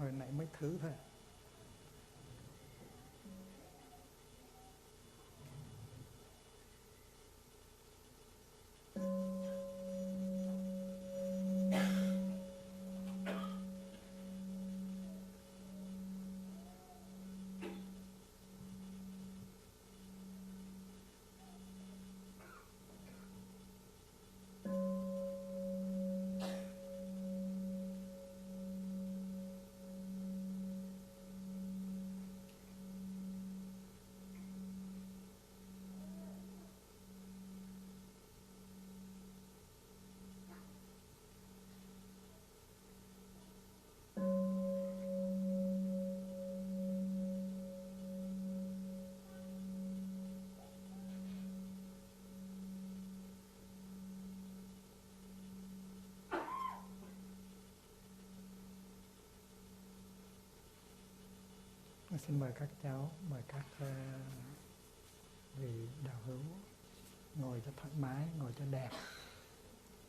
Hồi nãy mới thử thôi. Xin mời các cháu, mời các vị đạo hữu ngồi cho thoải mái, ngồi cho đẹp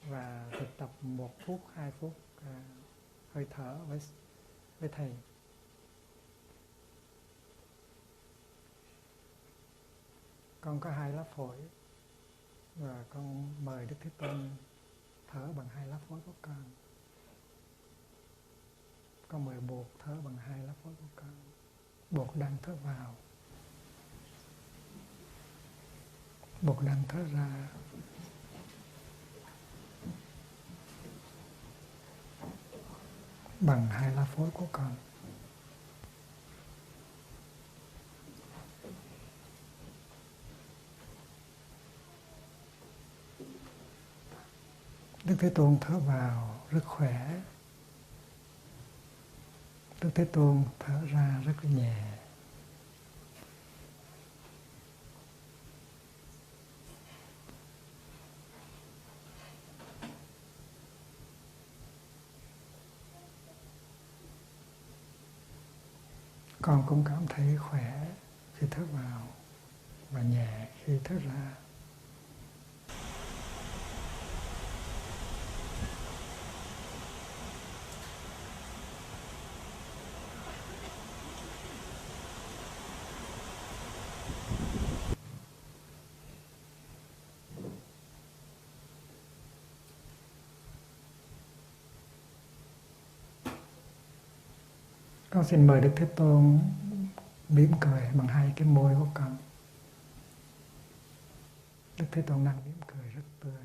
và thực tập 1 phút, 2 phút hơi thở với thầy. Con có 2 lá phổi và con mời Đức Thế Tôn thở bằng 2 lá phổi của con. Con mời Bụt thở bằng 2 lá phổi của con. Bụt đang thở vào, Bụt đang thở ra. Bằng 2 lá phổi của con. Đức Thế Tôn thở vào rất khỏe. Đức Thế Tôn thở ra rất nhẹ. Con cũng cảm thấy khỏe khi thở vào và nhẹ khi thở ra. Con xin mời Đức Thế Tôn mỉm cười bằng 2 cái môi của con. Đức Thế Tôn đang mỉm cười rất tươi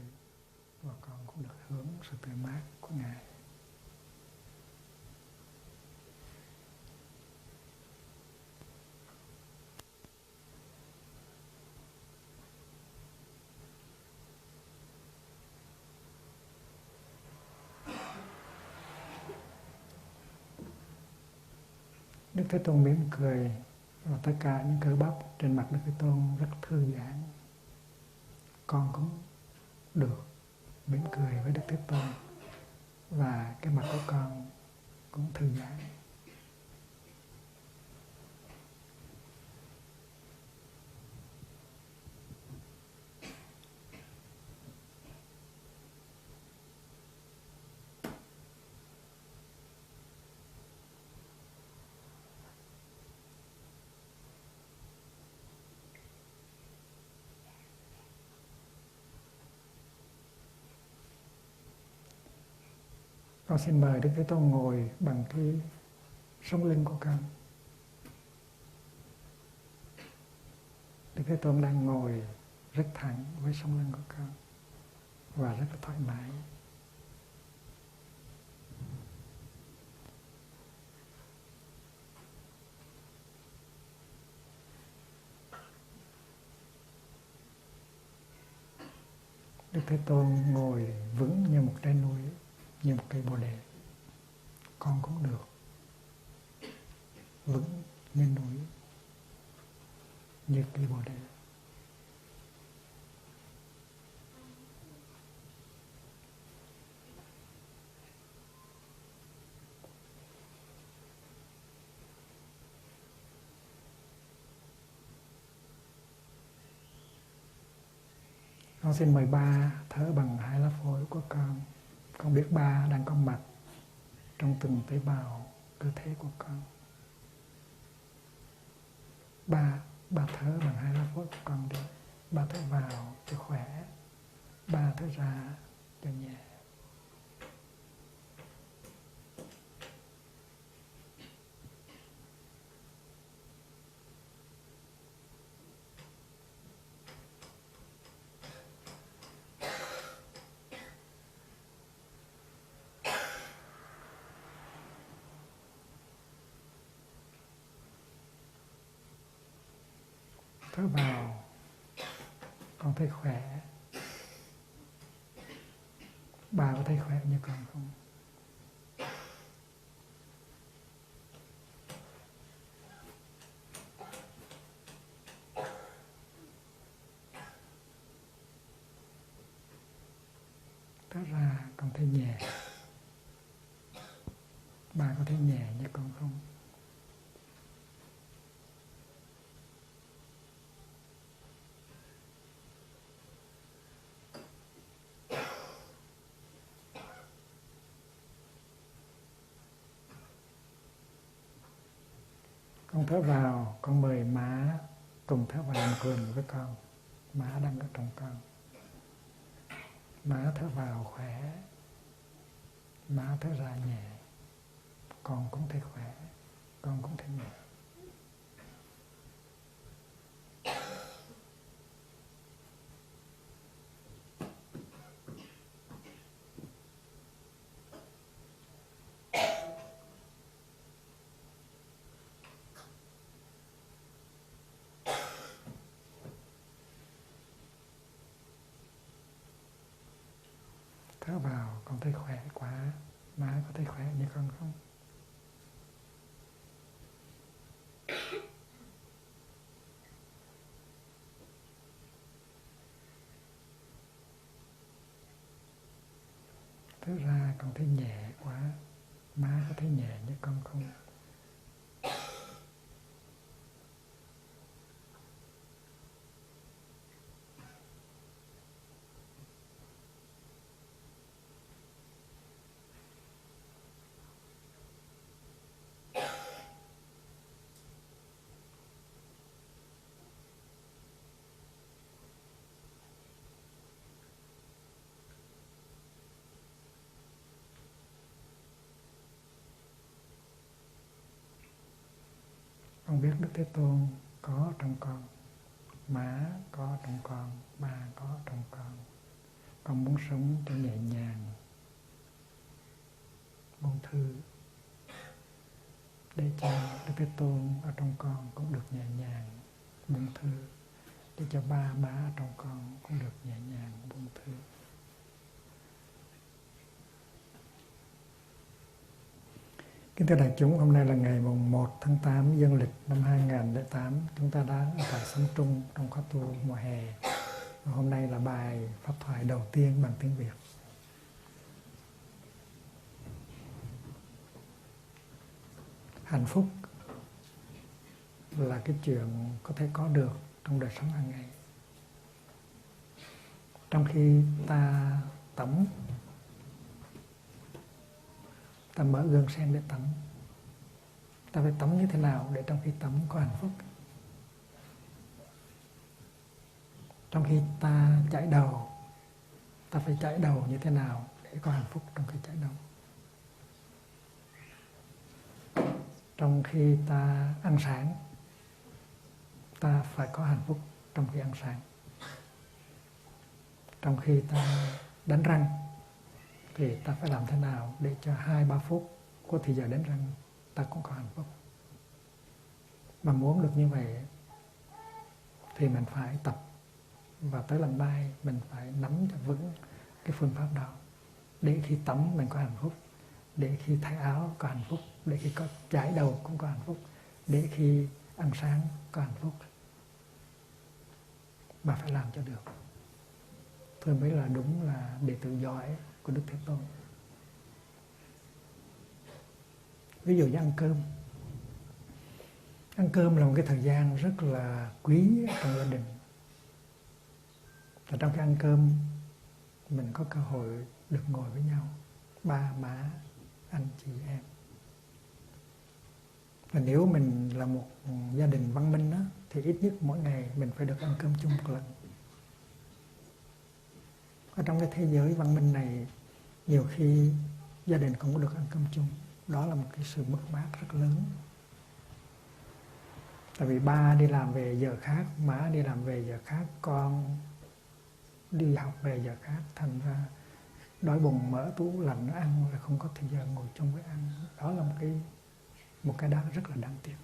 và con cũng được hưởng sự tươi mát của Ngài. Đức Thế Tôn mỉm cười và tất cả những cơ bắp trên mặt Đức Thế Tôn rất thư giãn. Con cũng được mỉm cười với Đức Thế Tôn và cái mặt của con cũng thư giãn. Con xin mời Đức Thế Tôn ngồi bằng cái sống lưng của con. Đức Thế Tôn đang ngồi rất thẳng với sống lưng của con và rất là thoải mái. Đức Thế Tôn ngồi vững như một trái núi, như một cây bồ đề. Con cũng được vững như núi, như cây bồ đề. Con xin mời Ba thở bằng 2 lá phổi của con. Con biết Ba đang có mặt trong từng tế bào cơ thể của con. Ba thở bằng 2 lá phổi của con đi. 3 thở vào cho khỏe, 3 thở ra cho nhẹ. Thở vào, con thấy khỏe. Bà có thấy khỏe như con không? Thở ra, con thấy nhẹ. Bà có thấy nhẹ như con không? Con thở vào, con mời má cùng thở vào cùng với con. Má đang ở trong con. Má thở vào khỏe, má thở ra nhẹ. Con cũng thấy khỏe, con cũng thấy nhẹ. Thở vào, con thấy khỏe quá. Má có thấy khỏe như con không? Thở ra, con thấy nhẹ quá. Má có thấy nhẹ như con không? Con biết Đức Thế Tôn có trong con, má có trong con, ba có trong con. Con muốn sống cho nhẹ nhàng, buông thư, để cho Đức Thế Tôn ở trong con cũng được nhẹ nhàng, buông thư. Để cho ba má ở trong con cũng được nhẹ nhàng, buông thư. Kính thưa đại chúng, hôm nay là ngày mùng 1 tháng 8 dương lịch năm 2008. Chúng ta đã ở tại Sống Trung trong khóa tu mùa hè. Và hôm nay là bài pháp thoại đầu tiên bằng tiếng Việt. Hạnh phúc là cái chuyện có thể có được trong đời sống hàng ngày. Trong khi ta tắm, ta mở gương sen để tắm, ta phải tắm như thế nào để trong khi tắm có hạnh phúc? Trong khi ta chải đầu, ta phải chải đầu như thế nào để có hạnh phúc trong khi chải đầu? Trong khi ta ăn sáng, ta phải có hạnh phúc trong khi ăn sáng. Trong khi ta đánh răng thì ta phải làm thế nào để cho 2-3 phút của thì giờ đánh răng ta cũng có hạnh phúc. Mà muốn được như vậy thì mình phải tập, và tới lần mai mình phải nắm cho vững cái phương pháp đó, để khi tắm mình có hạnh phúc, để khi thay áo có hạnh phúc, để khi có chải đầu cũng có hạnh phúc, để khi ăn sáng có hạnh phúc. Mà phải làm cho được. Thôi mới là đúng là đệ tử giỏi của Đức Thế Tôn. Ví dụ như ăn cơm. Ăn cơm là một cái thời gian rất là quý trong gia đình. Và trong khi ăn cơm, mình có cơ hội được ngồi với nhau, ba má, anh chị em. Và nếu mình là một gia đình văn minh đó, thì ít nhất mỗi ngày mình phải được ăn cơm chung một lần. Ở trong cái thế giới văn minh này, nhiều khi gia đình không có được ăn cơm chung. Đó là một cái sự mất mát rất lớn. Tại vì ba đi làm về giờ khác, má đi làm về giờ khác, con đi học về giờ khác, thành ra đói bụng mở tủ lạnh ăn rồi không có thời giờ ngồi chung với ăn. Đó là một cái đó rất là đáng tiếc.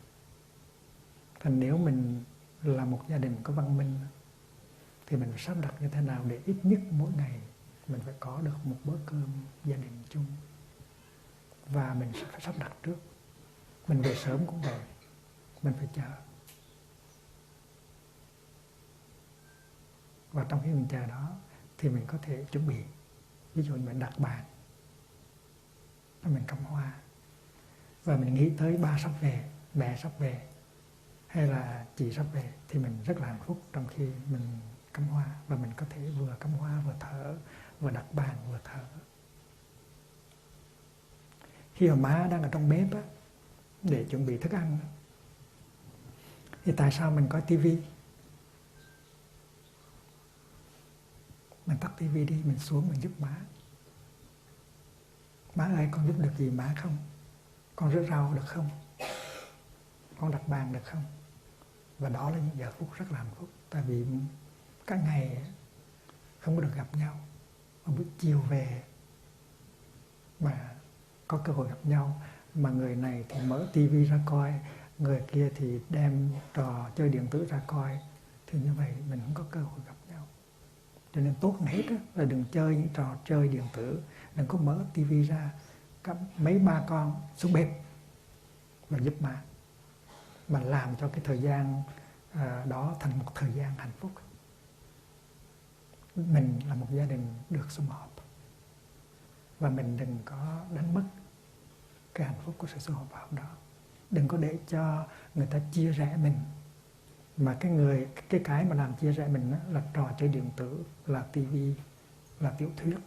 Thành nếu mình là một gia đình có văn minh thì mình phải sắp đặt như thế nào để ít nhất mỗi ngày mình phải có được một bữa cơm gia đình chung. Và mình phải sắp đặt trước. Mình về sớm cũng vậy, mình phải chờ. Và trong khi mình chờ đó thì mình có thể chuẩn bị. Ví dụ như mình đặt bàn, mình cắm hoa, và mình nghĩ tới ba sắp về, mẹ sắp về, hay là chị sắp về, thì mình rất là hạnh phúc trong khi mình cắm hoa. Và mình có thể vừa cắm hoa vừa thở, vừa đặt bàn vừa thở. Khi mà má đang ở trong bếp á, để chuẩn bị thức ăn á, thì tại sao mình coi tivi? Mình tắt tivi đi, mình xuống mình giúp má. Má ơi, con giúp được gì má không? Con rửa rau được không? Con đặt bàn được không? Và đó là những giờ phút rất là hạnh phúc. Tại vì các ngày không có được gặp nhau, mà buổi chiều về mà có cơ hội gặp nhau, mà người này thì mở tivi ra coi, người kia thì đem trò chơi điện tử ra coi, thì như vậy mình không có cơ hội gặp nhau. Cho nên tốt hơn hết là đừng chơi những trò chơi điện tử, đừng có mở tivi ra, mấy ba con xuống bếp và giúp má, mà làm cho cái thời gian đó thành một thời gian hạnh phúc. Mình là một gia đình được sum họp, và mình đừng có đánh mất cái hạnh phúc của sự sum họp đó. Đừng có để cho người ta chia rẽ mình. Mà cái mà làm chia rẽ mình đó là trò chơi điện tử, là tivi, là tiểu thuyết.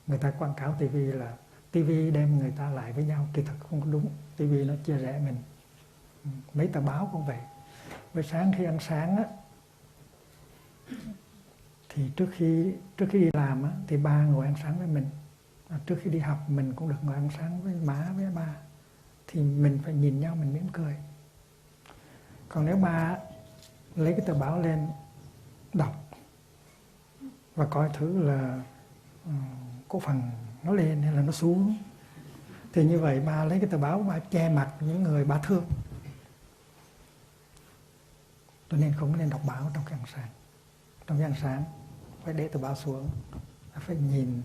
Người ta quảng cáo tivi là tivi đem người ta lại với nhau, kỳ thực không có đúng. Tivi nó chia rẽ mình. Mấy tờ báo cũng vậy. Buổi sáng khi ăn sáng á, thì trước khi đi làm á, thì ba ngồi ăn sáng với mình. Trước khi đi học mình cũng được ngồi ăn sáng với má với ba, thì mình phải nhìn nhau, mình mỉm cười. Còn nếu ba lấy cái tờ báo lên đọc và coi thử là cổ phần nó lên hay là nó xuống, thì như vậy ba lấy cái tờ báo ba che mặt những người ba thương. Cho nên không nên đọc báo trong cái ăn sáng. Trong cái ăn sáng phải để tờ báo xuống, phải nhìn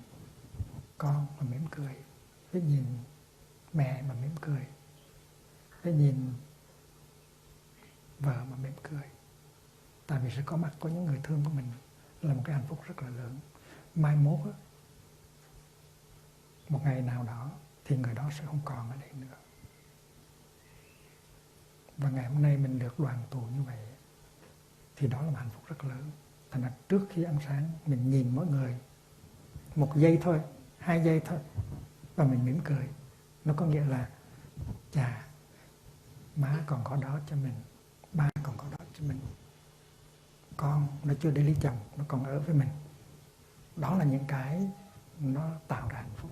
con mà mỉm cười, phải nhìn mẹ mà mỉm cười, phải nhìn vợ mà mỉm cười. Tại vì sẽ có mặt của những người thương của mình là một cái hạnh phúc rất là lớn. Mai mốt á, một ngày nào đó thì người đó sẽ không còn ở đây nữa. Và ngày hôm nay mình được đoàn tụ như vậy, thì đó là một hạnh phúc rất lớn. Thành ra trước khi ăn sáng mình nhìn mỗi người 1 giây thôi, 2 giây thôi, và mình mỉm cười. Nó có nghĩa là chà, má còn có đó cho mình, ba còn có đó cho mình, con nó chưa đi lấy chồng, nó còn ở với mình. Đó là những cái nó tạo ra hạnh phúc.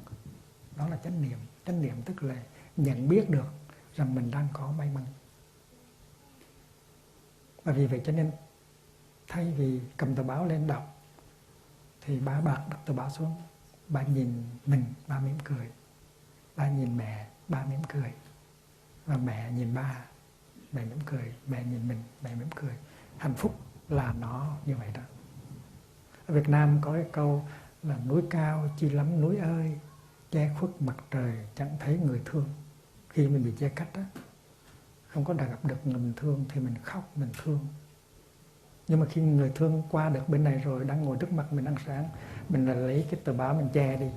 Đó là chánh niệm. Chánh niệm tức là nhận biết được rằng mình đang có may mắn. Và vì vậy cho nên thay vì cầm tờ báo lên đọc, thì ba đặt tờ báo xuống, ba nhìn mình, ba mỉm cười. Ba nhìn mẹ, ba mỉm cười. Và mẹ nhìn ba, mẹ mỉm cười. Mẹ nhìn mình, mẹ mỉm cười. Hạnh phúc là nó như vậy đó. Ở Việt Nam có cái câu là núi cao chi lắm núi ơi, che khuất mặt trời chẳng thấy người thương. Khi mình bị chia cách á, không có gặp được người mình thương thì mình khóc, mình thương. Nhưng mà khi người thương qua được bên này rồi, đang ngồi trước mặt mình ăn sáng, mình lại lấy cái tờ báo mình che đi.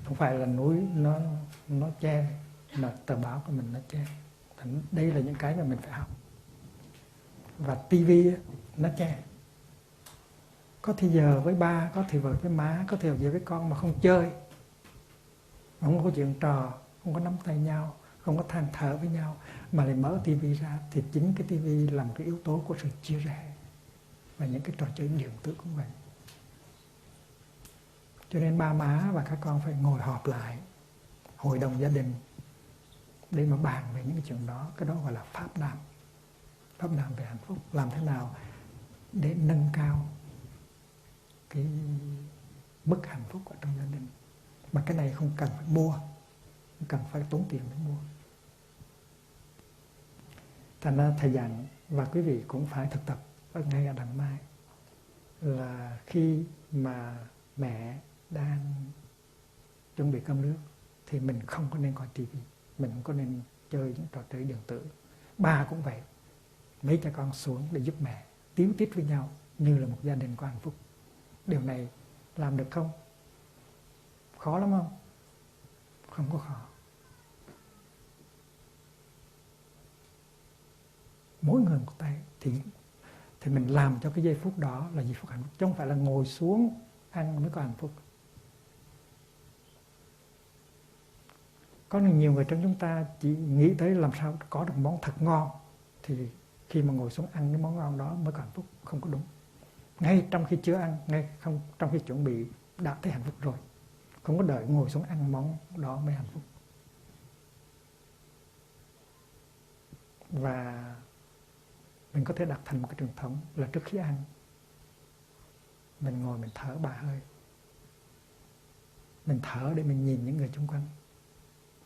Không phải là núi nó che, mà tờ báo của mình nó che. Đây là những cái mà mình phải học. Và tivi nó che. Có thì giờ với ba, có thì vợ với má, có thì giờ với con mà không chơi, Không có chuyện trò, không có nắm tay nhau, không có than thở với nhau, mà lại mở tivi ra, thì chính cái tivi là một cái yếu tố của sự chia rẽ. Và những cái trò chơi điện tử cũng vậy. Cho nên ba má và các con phải ngồi họp lại, hội đồng gia đình, để mà bàn về những cái chuyện đó. Cái đó gọi là pháp đàm. Pháp đàm về hạnh phúc. Làm thế nào để nâng cao cái mức hạnh phúc ở trong gia đình. Mà cái này không cần phải mua, không cần phải tốn tiền để mua. Thành ra thầy dặn, và quý vị cũng phải thực tập ở ngay ở đằng mai, là khi mà mẹ đang chuẩn bị cơm nước thì mình không có nên coi tivi, mình không có nên chơi những trò chơi điện tử. Ba cũng vậy, mấy cha con xuống để giúp mẹ, tíu tít với nhau như là một gia đình có hạnh phúc. Điều này làm được không? Khó lắm không? Không có khó. Mỗi người một tay thì mình làm cho cái giây phút đó là giây phút hạnh phúc, chứ không phải là ngồi xuống ăn mới có hạnh phúc. Có nhiều người trong chúng ta chỉ nghĩ tới làm sao có được món thật ngon, thì khi mà ngồi xuống ăn cái món ngon đó mới có hạnh phúc. Không có đúng. Ngay trong khi chưa ăn, ngay trong khi chuẩn bị đã thấy hạnh phúc rồi. Không có đợi ngồi xuống ăn món đó mới hạnh phúc. Và mình có thể đặt thành một cái truyền thống là trước khi ăn, mình ngồi mình thở 3 hơi. Mình thở để mình nhìn những người xung quanh.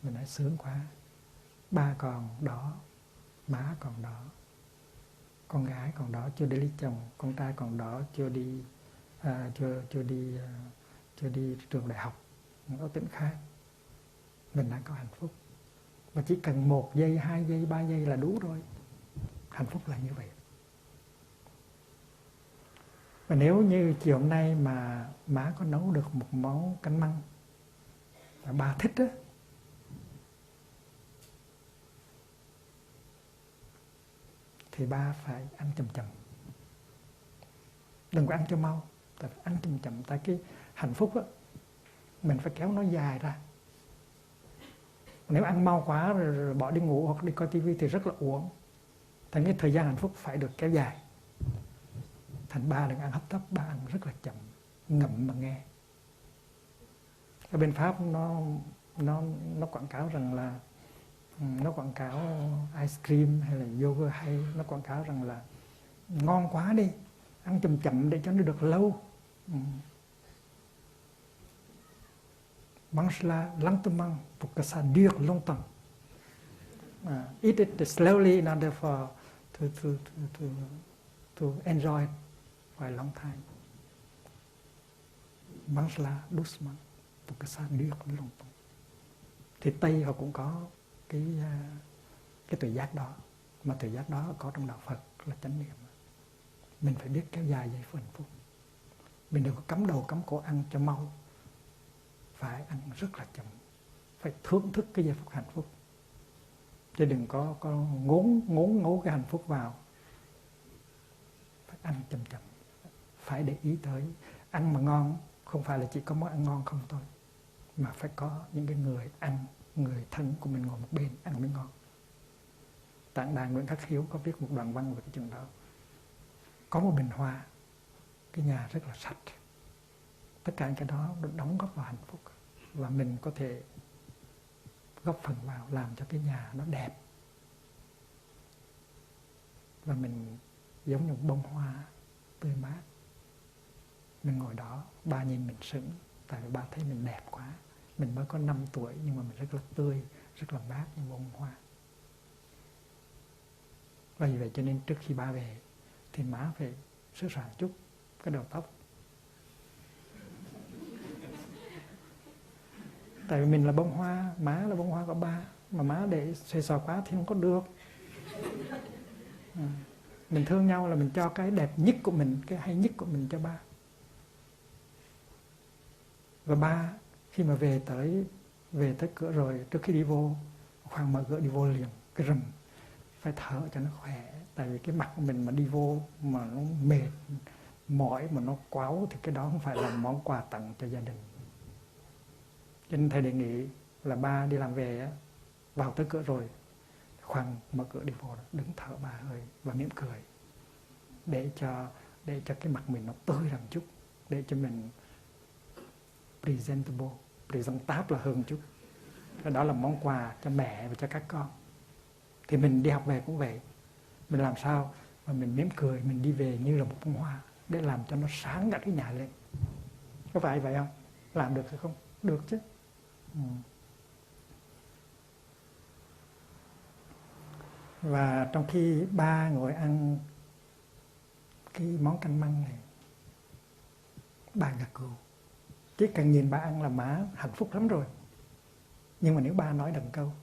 Mình nói sướng quá, ba còn đó, má còn đó, con gái còn đó chưa đi lấy chồng, con trai còn đó chưa đi trường đại học ở tỉnh khác. Mình đang có hạnh phúc. Và chỉ cần 1 giây, 2 giây, 3 giây là đủ rồi. Hạnh phúc là như vậy. Và nếu như chiều hôm nay mà má có nấu được một món canh măng và bà thích á, thì ba phải ăn chậm chậm. Đừng có ăn cho mau, tại phải ăn chậm chậm. Tại cái hạnh phúc á, mình phải kéo nó dài ra. Nếu ăn mau quá rồi bỏ đi ngủ hoặc đi coi tivi thì rất là uổng. Thành cái thời gian hạnh phúc phải được kéo dài. Thành ba đừng ăn hấp tấp, ba ăn rất là chậm, ngậm mà nghe. Ở bên Pháp nó quảng cáo rằng là, nó quảng cáo ice cream hay là yogurt, hay nó quảng cáo rằng là ngon quá đi, ăn chậm chậm để cho nó được lâu. Mange-la lentement pour que ça dure longtemps. Eat it slowly in order to enjoy it for a long time. Mange-la doucement pour que ça dure longtemps. Thì Tây họ cũng có cái tuệ giác đó, mà tuệ giác đó có trong đạo Phật là chánh niệm. Mình phải biết kéo dài giây phút hạnh phúc. Mình đừng có cắm đầu cắm cổ ăn cho mau, phải ăn rất là chậm, phải thưởng thức cái giây phút hạnh phúc, chứ đừng có ngốn cái hạnh phúc vào. Phải ăn chậm chậm, phải để ý tới. Ăn mà ngon không phải là chỉ có món ăn ngon không thôi, mà phải có những cái người ăn, người thân của mình ngồi một bên ăn mới ngon. Tạng Đài Nguyễn Khắc Hiếu có viết một đoạn văn về cái chuyện đó. Có một bình hoa, cái nhà rất là sạch. Tất cả cái đó đóng góp vào hạnh phúc. Và mình có thể góp phần vào làm cho cái nhà nó đẹp. Và mình giống như một bông hoa tươi mát. Mình ngồi đó, ba nhìn mình sững, tại vì ba thấy mình đẹp quá. Mình mới có 5 tuổi nhưng mà mình rất là tươi, rất là mát như bông hoa. Và vì vậy cho nên trước khi ba về thì má phải sửa soạn chút cái đầu tóc. Tại vì mình là bông hoa, má là bông hoa của ba, mà má để xòe xòa quá thì không có được. Mình thương nhau là mình cho cái đẹp nhất của mình, cái hay nhất của mình cho ba. Và ba khi mà về tới cửa rồi, trước khi đi vô, khoan mở cửa đi vô liền, cái rầm, phải thở cho nó khỏe. Tại vì cái mặt của mình mà đi vô mà nó mệt, mỏi mà nó quáo thì cái đó không phải là món quà tặng cho gia đình. Cho nên thầy đề nghị là ba đi làm về á, vào tới cửa rồi, khoan mở cửa đi vô, đứng thở 3 hơi và mỉm cười để cho cái mặt mình nó tươi ra một chút, để cho mình presentable, presentable là hơn một chút. Đó là món quà cho mẹ và cho các con. Thì mình đi học về cũng vậy, mình làm sao mà mình mỉm cười, mình đi về như là một bông hoa để làm cho nó sáng cả cái nhà lên. Có phải vậy không? Làm được hay không? Được chứ. Và trong khi ba ngồi ăn cái món canh măng này, ba gật gù. Chỉ cần nhìn ba ăn là má hạnh phúc lắm rồi. Nhưng mà nếu ba nói đằng câu,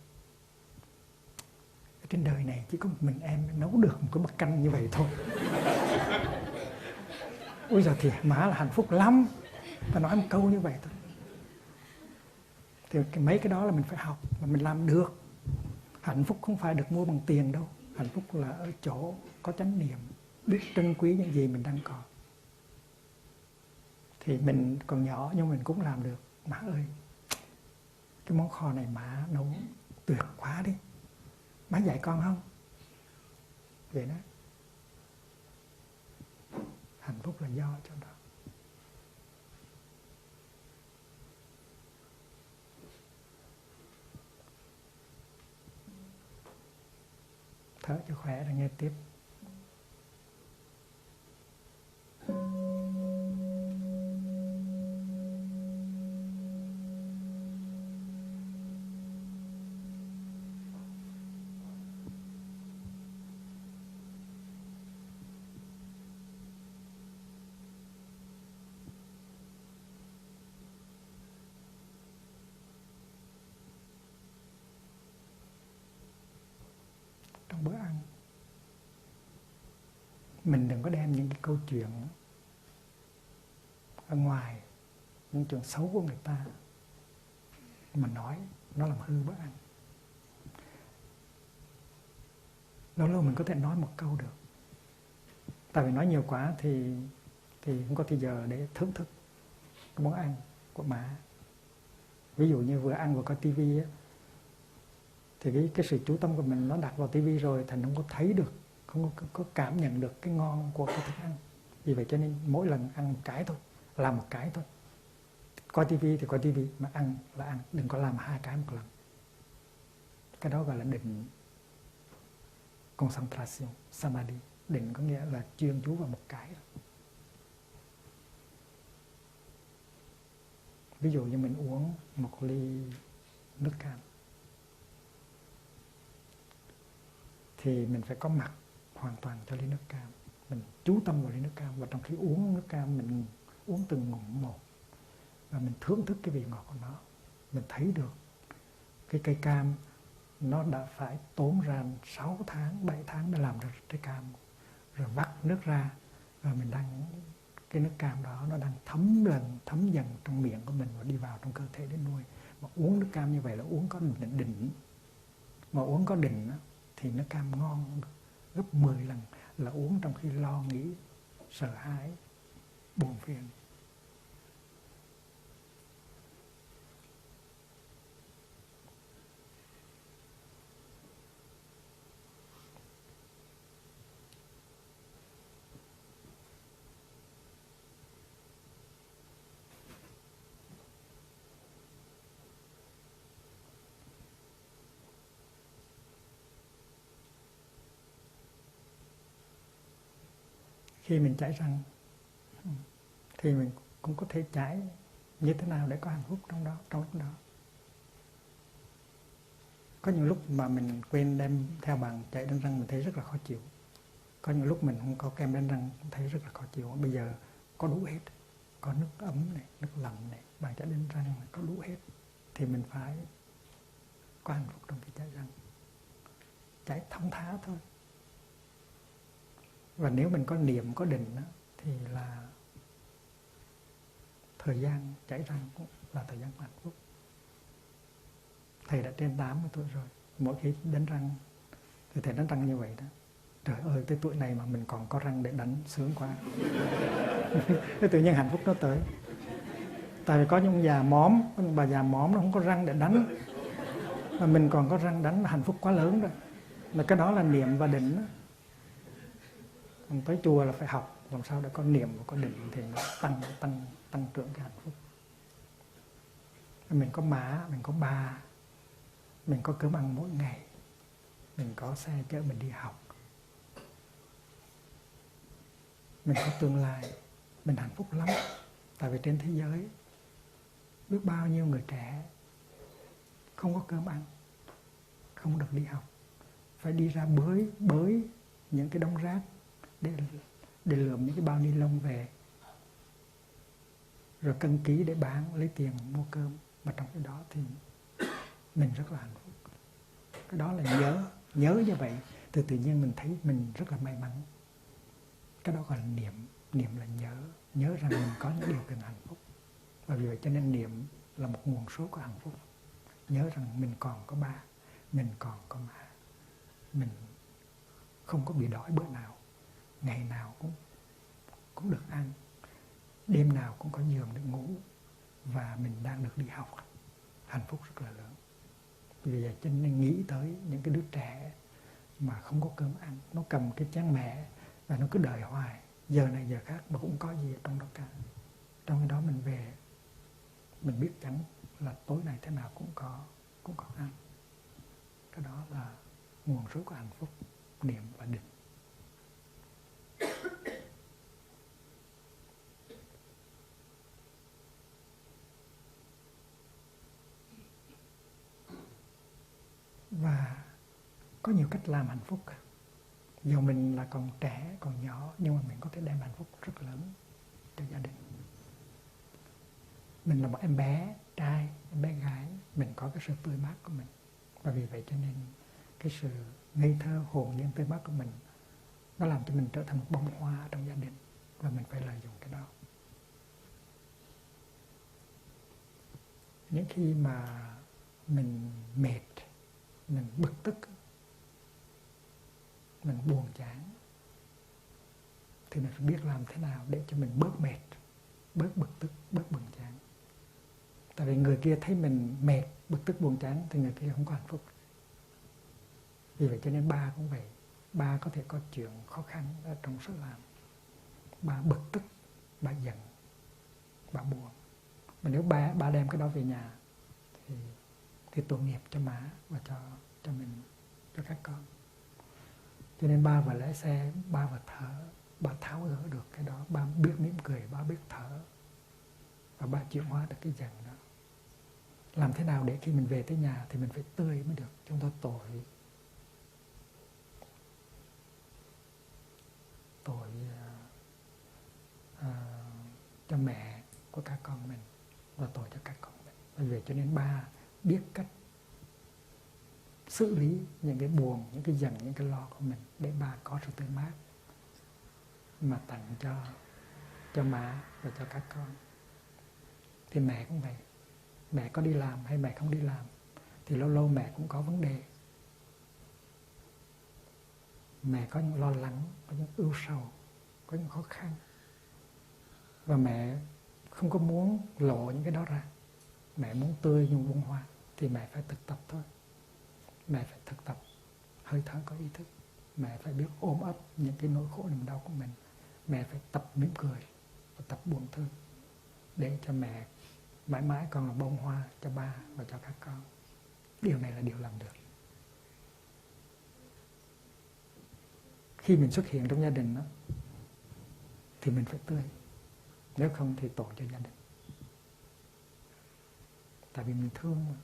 trên đời này chỉ có một mình em nấu được một cái bát canh như vậy thôi. Ôi giờ thì má là hạnh phúc lắm. Và nói một câu như vậy thôi. Thì mấy cái đó là mình phải học và mình làm được. Hạnh phúc không phải được mua bằng tiền đâu. Hạnh phúc là ở chỗ có chánh niệm, biết trân quý những gì mình đang có. Thì mình còn nhỏ nhưng mình cũng làm được. Má ơi, cái món kho này má nấu tuyệt quá đi, má dạy con không? Vậy đó. Hạnh phúc là do cho đó. Thở cho khỏe rồi nghe tiếp. Trong bữa ăn, mình đừng có đem những cái câu chuyện ở ngoài, những chuyện xấu của người ta mà nói, nó làm hư bữa ăn. Lâu lâu mình có thể nói một câu được. Tại vì nói nhiều quá thì không có thời giờ để thưởng thức cái món ăn của má. Ví dụ như vừa ăn vừa coi tivi á, thì cái sự chú tâm của mình nó đặt vào tivi rồi, thành không có thấy được, không có cảm nhận được cái ngon của cái thức ăn. Vì vậy cho nên mỗi lần ăn một cái thôi, làm một cái thôi. Coi tivi thì coi tivi, mà ăn là ăn, đừng có làm 2 cái một lần. Cái đó gọi là định concentration, samadhi. Định có nghĩa là chuyên chú vào một cái. Ví dụ như mình uống một ly nước cam, thì mình phải có mặt hoàn toàn cho ly nước cam. Mình chú tâm vào ly nước cam, và trong khi uống nước cam mình uống từng ngụm một, và mình thưởng thức cái vị ngọt của nó. Mình thấy được cái cây cam nó đã phải tốn ra 6 tháng, 7 tháng để làm ra trái cam, rồi vắt nước ra, và mình đang, cái nước cam đó nó đang thấm dần trong miệng của mình và đi vào trong cơ thể để nuôi. Mà uống nước cam như vậy là uống có định. Mà uống có định thì nước cam ngon gấp 10 lần là uống trong khi lo nghĩ, sợ hãi, buồn phiền. Khi mình chảy răng thì mình cũng có thể chảy như thế nào để có hạnh phúc trong đó, trong lúc đó. Có những lúc mà mình quên đem theo bàn chải đánh răng, mình thấy rất là khó chịu. Có những lúc mình không có kem đánh răng, cũng thấy rất là khó chịu. Bây giờ có đủ hết, có nước ấm này, nước lạnh này, bàn chải đánh răng này, có đủ hết, thì mình phải có hạnh phúc trong cái chải răng. Chải thông thả thôi. Và nếu mình có niệm, có định thì là thời gian chảy răng cũng là thời gian hạnh phúc. Thầy đã trên 80 tuổi rồi, mỗi khi đánh răng thì thầy đánh răng như vậy đó. Trời ơi, tới tuổi này mà mình còn có răng để đánh, sướng quá. Tự nhiên hạnh phúc nó tới. Tại vì có những già móm, có những bà già móm nó không có răng để đánh, mà mình còn có răng đánh là hạnh phúc quá lớn rồi. Mà cái đó là niệm và định đó. Còn tới chùa là phải học làm sao để có niệm và có định thì nó tăng trưởng cái hạnh phúc. Mình có má, mình có ba, mình có cơm ăn mỗi ngày, mình có xe chở mình đi học, mình có tương lai, mình hạnh phúc lắm. Tại vì trên thế giới biết bao nhiêu người trẻ không có cơm ăn, không được đi học, phải đi ra bới những cái đống rác để lượm những cái bao ni lông về, rồi cân ký để bán lấy tiền mua cơm. Mà trong cái đó thì mình rất là hạnh phúc. Cái đó là nhớ như vậy thì tự nhiên mình thấy mình rất là may mắn. Cái đó gọi là niệm là nhớ rằng mình có những điều kiện hạnh phúc. Và vì vậy cho nên niệm là một nguồn số của hạnh phúc. Nhớ rằng mình còn có ba, mình còn có má, mình không có bị đói bữa nào, ngày nào cũng được ăn, đêm nào cũng có giường để ngủ, và mình đang được đi học. Hạnh phúc rất là lớn. Vì vậy cho nên nghĩ tới những cái đứa trẻ mà không có cơm ăn, nó cầm cái chén mẹ và nó cứ đợi hoài, giờ này giờ khác mà cũng có gì ở trong đó cả. Trong cái đó mình về, mình biết chắn là tối nay thế nào cũng có ăn. Cái đó là nguồn số của hạnh phúc, niệm và định. Và có nhiều cách làm hạnh phúc. Dù mình là còn trẻ, còn nhỏ, nhưng mà mình có thể đem hạnh phúc rất lớn cho gia đình. Mình là một em bé trai, em bé gái, mình có cái sự tươi mát của mình. Và vì vậy cho nên cái sự ngây thơ, hồn nhiên tươi mát của mình, nó làm cho mình trở thành một bông hoa trong gia đình. Và mình phải lợi dụng cái đó. Những khi mà mình mệt, mình bực tức, mình buồn chán, thì mình phải biết làm thế nào để cho mình bớt mệt, bớt bực tức, bớt buồn chán. Tại vì người kia thấy mình mệt, bực tức, buồn chán thì người kia không có hạnh phúc. Vì vậy cho nên ba cũng vậy. Ba có thể có chuyện khó khăn ở trong sự làm. Ba bực tức, ba giận, ba buồn. Mà nếu ba đem cái đó về nhà thì tội nghiệp cho má và cho mình, cho các con. Cho nên ba vừa lái xe, ba vừa thở, ba tháo gỡ được cái đó, ba biết mỉm cười, ba biết thở, và ba chuyển hóa được cái giận đó. Làm thế nào để khi mình về tới nhà thì mình phải tươi mới được. Chúng ta tội cho mẹ của các con mình và tội cho các con mình. Bởi vậy cho nên ba biết cách xử lý những cái buồn, những cái giận, những cái lo của mình để ba có sự tươi mát mà tặng cho má và cho các con. Thì mẹ cũng vậy. Mẹ có đi làm hay mẹ không đi làm thì lâu lâu mẹ cũng có vấn đề. Mẹ có những lo lắng, có những ưu sầu, có những khó khăn. Và mẹ không có muốn lộ những cái đó ra. Mẹ muốn tươi như một bông hoa thì mẹ phải thực tập thôi. Mẹ phải thực tập hơi thở có ý thức. Mẹ phải biết ôm ấp những cái nỗi khổ niềm đau của mình. Mẹ phải tập mỉm cười và tập buồn thương để cho mẹ mãi mãi còn là bông hoa cho ba và cho các con. Điều này là điều làm được. Khi mình xuất hiện trong gia đình đó, thì mình phải tươi. Nếu không thì tội cho gia đình. Tại vì mình thương mà.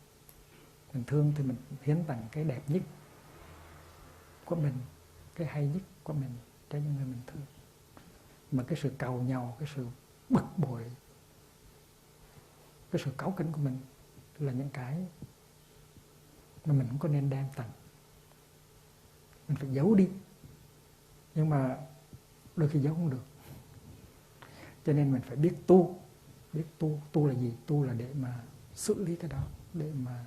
Mình thương thì mình hiến tặng cái đẹp nhất của mình, cái hay nhất của mình cho những người mình thương. Mà cái sự cầu nhau, cái sự bực bội, cái sự cáu kỉnh của mình là những cái mà mình không có nên đem tặng. Mình phải giấu đi. Nhưng mà đôi khi giấu không được. Cho nên mình phải biết tu. Biết tu. Tu là gì? Tu là để mà xử lý cái đó, để mà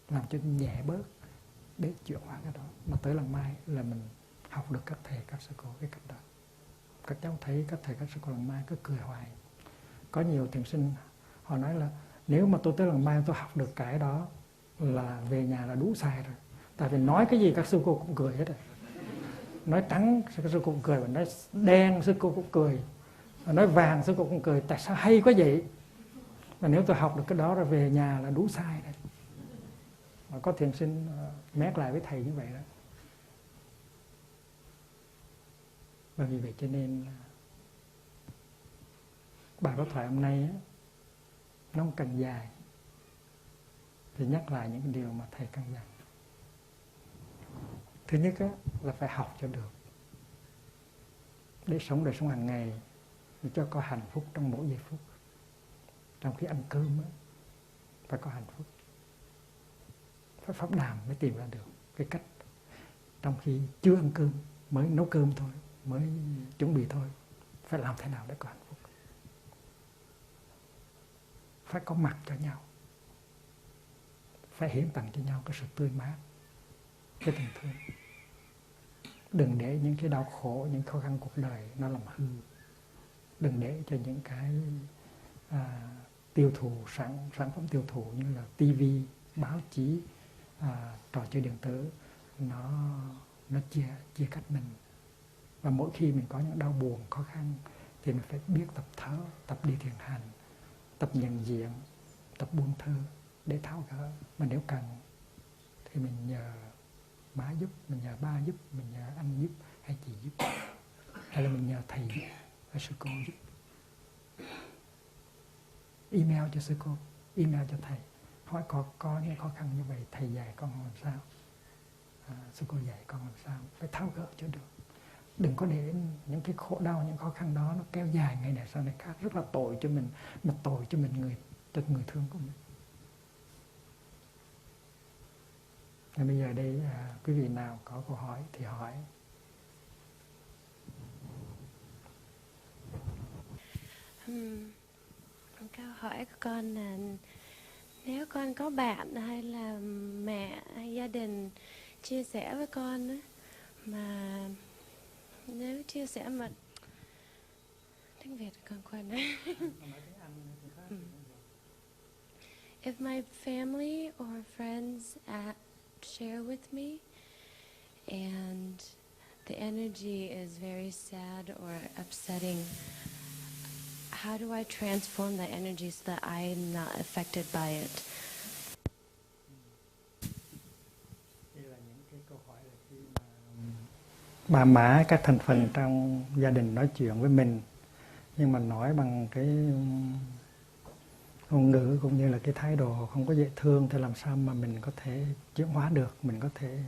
làm cho nhẹ bớt, để chuyển hóa cái đó. Mà tới lần mai là mình học được các thầy, các sư cô cái cách đó. Các cháu thấy các thầy, các sư cô lần mai cứ cười hoài. Có nhiều thiền sinh Họ nói là nếu mà tôi tới lần mai tôi học được cái đó là về nhà là đủ xài rồi. Tại vì nói cái gì các sư cô cũng cười hết rồi. Nói trắng sư cô cũng cười, và nói đen sư cô cũng cười, và nói vàng sư cô cũng cười. Tại sao hay quá vậy? Và nếu tôi học được cái đó rồi về nhà là đủ sai đấy. Mà có thiền sinh mét lại với thầy như vậy đó. Và vì vậy cho nên bài pháp thoại hôm nay á, nó không cần dài thì nhắc lại những điều mà thầy căn dặn. Thứ nhất á, là phải học cho được để sống đời sống hàng ngày, để cho có hạnh phúc trong mỗi giây phút. Trong khi ăn cơm á, phải có hạnh phúc. Phải pháp đàm mới tìm ra được cái cách. Trong khi chưa ăn cơm, mới nấu cơm thôi, mới chuẩn bị thôi, phải làm thế nào để có hạnh phúc. Phải có mặt cho nhau, phải hiến tặng cho nhau cái sự tươi mát, cái tình thương. Đừng để những cái đau khổ, những khó khăn cuộc đời nó làm hư. Đừng để cho những cái tiêu thụ sản phẩm tiêu thụ như là tivi, báo chí, trò chơi điện tử nó chia cách mình. Và mỗi khi mình có những đau buồn, khó khăn thì mình phải biết tập thở, tập đi thiền hành, tập nhận diện, tập buông thơ để tháo gỡ. Mà nếu cần thì mình nhờ má giúp, mình nhờ ba giúp, mình nhờ anh giúp hay chị giúp, hay là mình nhờ thầy hay sư cô giúp. Email cho sư cô, email cho thầy, hỏi có những khó khăn như vậy thầy dạy con làm sao, sư cô dạy con làm sao, phải tháo gỡ cho được. Đừng có để những cái khổ đau, những khó khăn đó nó kéo dài ngày này sau này khác, rất là tội cho mình, mà tội cho mình, cho người thương của mình. Và bây giờ đây quý vị nào có câu hỏi thì hỏi. Câu hỏi của con là nếu con có bạn hay là mẹ hay gia đình chia sẻ với con á, mà nếu chia sẻ mà tiếng Việt con quên đấy. If my family or friends share with me and the energy is very sad or upsetting, how do I transform that energy so that I'm not affected by it? Đây là những cái câu hỏi là khi bà mã các thành phần trong gia đình nói chuyện với mình, nhưng mà nói bằng cái ngôn ngữ cũng như là cái thái độ không có dễ thương, thì làm sao mà mình có thể chuyển hóa được, mình có thể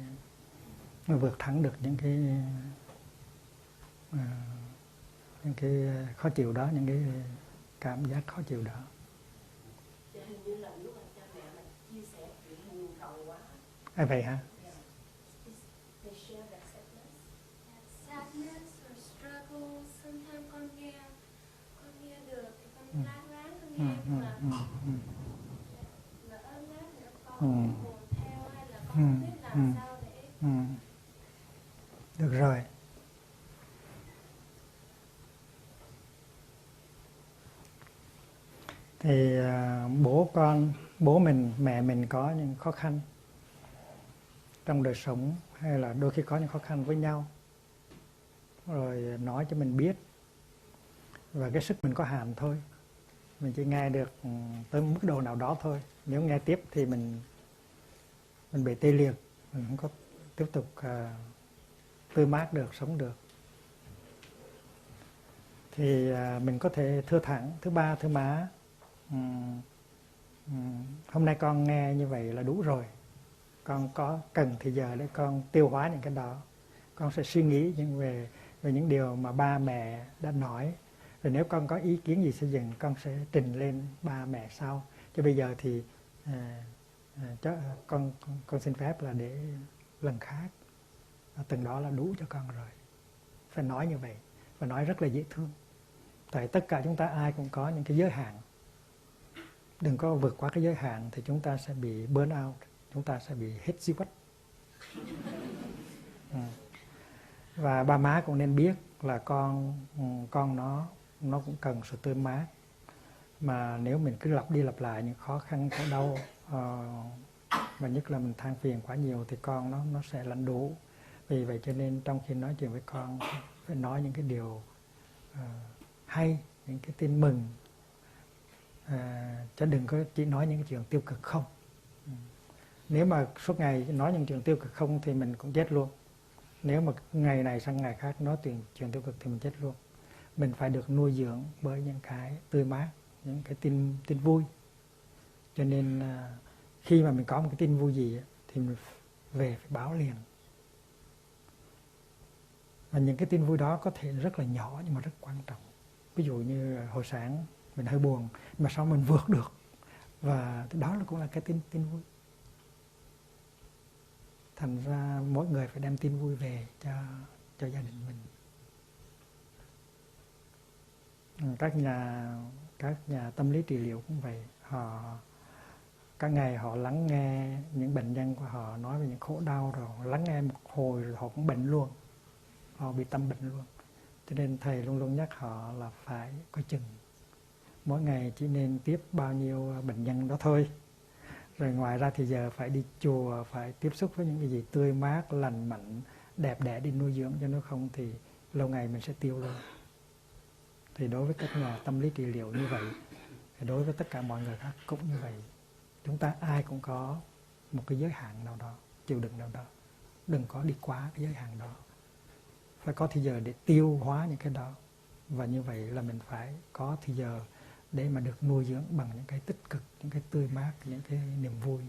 vượt thắng được những cái khó chịu đó, những cái cảm giác khó chịu đó. Hình như là lúc mà cha mẹ mình chia sẻ chuyện nhiều cầu quá. Vậy hả? They share that sadness. Sadness or struggle, sometimes con nghe được thì con láng con nghe, nhưng mà lỡ lát nữa con buồn theo hay là con không biết làm sao để. Được rồi. Thì bố mình, mẹ mình có những khó khăn trong đời sống, hay là đôi khi có những khó khăn với nhau, rồi nói cho mình biết. Và cái sức mình có hạn thôi, mình chỉ nghe được tới mức độ nào đó thôi. Nếu nghe tiếp thì mình bị tê liệt, mình không có tiếp tục tươi mát được, sống được. Thì mình có thể thưa thẳng: thứ ba, thưa má, hôm nay con nghe như vậy là đủ rồi. Con có cần thì giờ để con tiêu hóa những cái đó. Con sẽ suy nghĩ về những điều mà ba mẹ đã nói. Rồi nếu con có ý kiến gì xây dựng, con sẽ trình lên ba mẹ sau. Chứ bây giờ thì con xin phép là để lần khác. Từng đó là đủ cho con rồi. Phải nói như vậy. Và nói rất là dễ thương. Tại tất cả chúng ta ai cũng có những cái giới hạn. Đừng có vượt qua cái giới hạn thì chúng ta sẽ bị burn out, chúng ta sẽ bị hết di quất. Và ba má cũng nên biết là con nó cũng cần sự tươi mát. Mà nếu mình cứ lặp đi lặp lại những khó khăn khổ đau, và nhất là mình than phiền quá nhiều thì con nó sẽ lãnh đủ. Vì vậy cho nên trong khi nói chuyện với con phải nói những cái điều hay, những cái tin mừng, chứ đừng có chỉ nói những cái chuyện tiêu cực không. Nếu mà suốt ngày nói những chuyện tiêu cực không thì mình cũng chết luôn. Nếu mà ngày này sang ngày khác nói chuyện tiêu cực thì mình chết luôn. Mình phải được nuôi dưỡng bởi những cái tươi mát, những cái tin vui. Cho nên khi mà mình có một cái tin vui gì thì mình về phải báo liền. Và những cái tin vui đó có thể rất là nhỏ nhưng mà rất quan trọng. Ví dụ như hồi sáng mình hơi buồn mà sao mình vượt được, và đó cũng là cái tin vui. Thành ra mỗi người phải đem tin vui về cho gia đình mình. Các nhà tâm lý trị liệu cũng vậy. Các ngày họ lắng nghe những bệnh nhân của họ nói về những khổ đau, rồi lắng nghe một hồi rồi họ cũng bệnh luôn. Họ bị tâm bệnh luôn. Cho nên thầy luôn luôn nhắc họ là phải coi chừng. Mỗi ngày chỉ nên tiếp bao nhiêu bệnh nhân đó thôi. Rồi ngoài ra thì giờ phải đi chùa, phải tiếp xúc với những cái gì tươi mát, lành mạnh, đẹp đẽ để nuôi dưỡng, cho nếu không thì lâu ngày mình sẽ tiêu luôn. Thì đối với các nhà tâm lý trị liệu như vậy, thì đối với tất cả mọi người khác cũng như vậy. Chúng ta ai cũng có một cái giới hạn nào đó, chịu đựng nào đó. Đừng có đi quá cái giới hạn đó. Phải có thời giờ để tiêu hóa những cái đó. Và như vậy là mình phải có thời giờ để mà được nuôi dưỡng bằng những cái tích cực, những cái tươi mát, những cái niềm vui.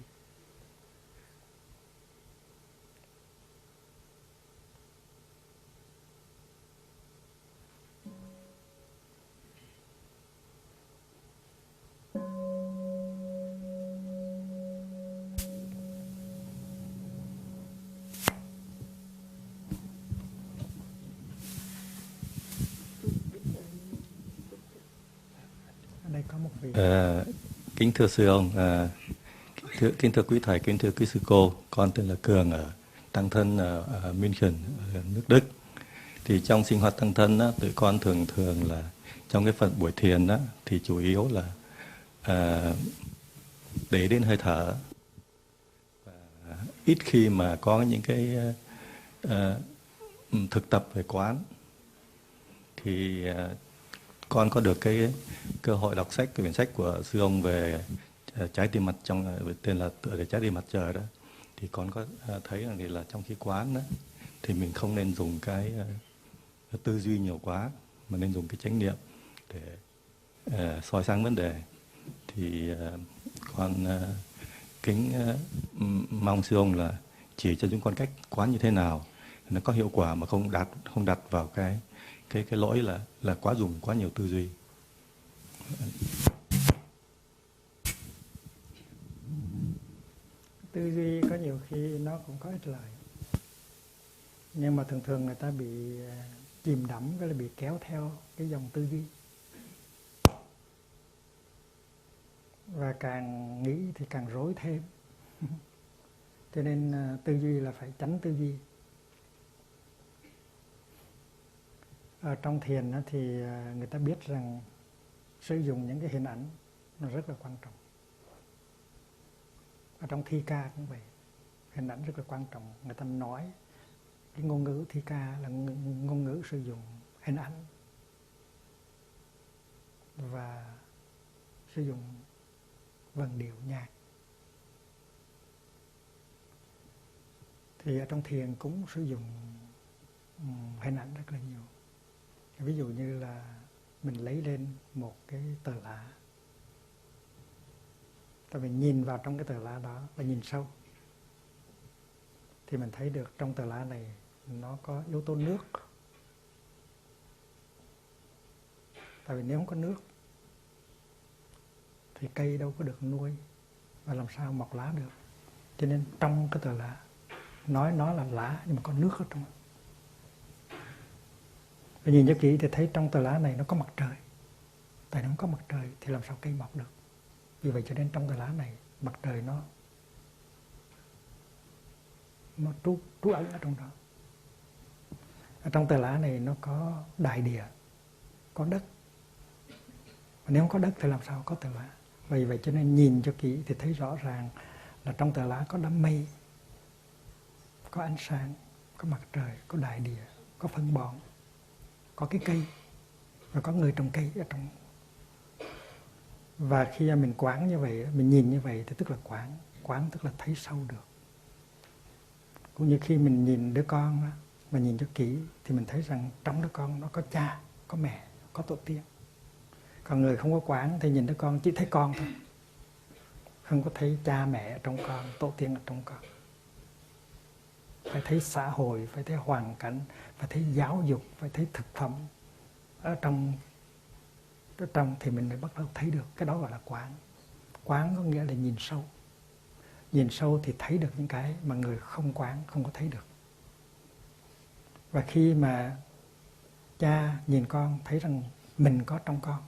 Ở đây có một vị. Kính thưa sư ông, kính thưa quý thầy, kính thưa quý sư cô, con tên là Cường ở tăng thân ở München, ở nước Đức. Thì trong sinh hoạt tăng thân á, tụi con thường là trong cái phần buổi thiền á, thì chủ yếu là để đến hơi thở. Và ít khi mà có những cái thực tập về quán. Thì con có được cái cơ hội đọc sách, cái quyển sách của sư ông về trái tim mặt, tên là tựa đề Trái tim mặt trời đó. Thì con có thấy rằng thì là trong khi quán đó, thì mình không nên dùng cái tư duy nhiều quá, mà nên dùng cái chánh niệm để soi sáng vấn đề. Thì con kính mong sư ông là chỉ cho chúng con cách quán như thế nào nó có hiệu quả mà không đặt vào cái lỗi là dùng quá nhiều tư duy. Tư duy có nhiều khi nó cũng có ích lợi, nhưng mà thường người ta bị chìm đắm, cái là bị kéo theo cái dòng tư duy, và càng nghĩ thì càng rối thêm. Cho nên tư duy là phải tránh tư duy. Ở trong thiền thì người ta biết rằng sử dụng những cái hình ảnh nó rất là quan trọng. Ở trong thi ca cũng vậy, hình ảnh rất là quan trọng. Người ta nói cái ngôn ngữ thi ca là ngôn ngữ sử dụng hình ảnh và sử dụng vần điệu nhạc. Thì ở trong thiền cũng sử dụng hình ảnh rất là nhiều. Ví dụ như là mình lấy lên một cái tờ lá, ta mình nhìn vào trong cái tờ lá đó và nhìn sâu, thì mình thấy được trong tờ lá này nó có yếu tố nước. Tại vì nếu không có nước thì cây đâu có được nuôi và làm sao mọc lá được. Cho nên trong cái tờ lá, nói nó là lá nhưng mà có nước ở trong. Và nhìn cho kỹ thì thấy trong tờ lá này nó có mặt trời. Tại nó không có mặt trời thì làm sao cây mọc được. Vì vậy cho nên trong tờ lá này mặt trời nó trú ẩn ở trong đó. Ở trong tờ lá này nó có đại địa, có đất. Và Nếu không có đất thì làm sao có tờ lá. Vì vậy cho nên nhìn cho kỹ thì thấy rõ ràng là trong tờ lá có đám mây, có ánh sáng, có mặt trời, có đại địa, có phân bón, có cái cây, và có người trồng cây ở trong. Và khi mình quán như vậy, mình nhìn như vậy thì tức là quán tức là thấy sâu được. Cũng như khi mình nhìn đứa con đó, mà nhìn cho kỹ thì mình thấy rằng trong đứa con nó có cha, có mẹ, có tổ tiên. Còn người không có quán thì nhìn đứa con chỉ thấy con thôi, không có thấy cha mẹ ở trong con, tổ tiên ở trong con. Phải thấy xã hội, phải thấy hoàn cảnh, phải thấy giáo dục, phải thấy thực phẩm ở trong thì mình mới bắt đầu thấy được. Cái đó gọi là quán. Quán có nghĩa là nhìn sâu. Nhìn sâu thì thấy được những cái mà người không quán không có thấy được. Và khi mà cha nhìn con thấy rằng mình có trong con,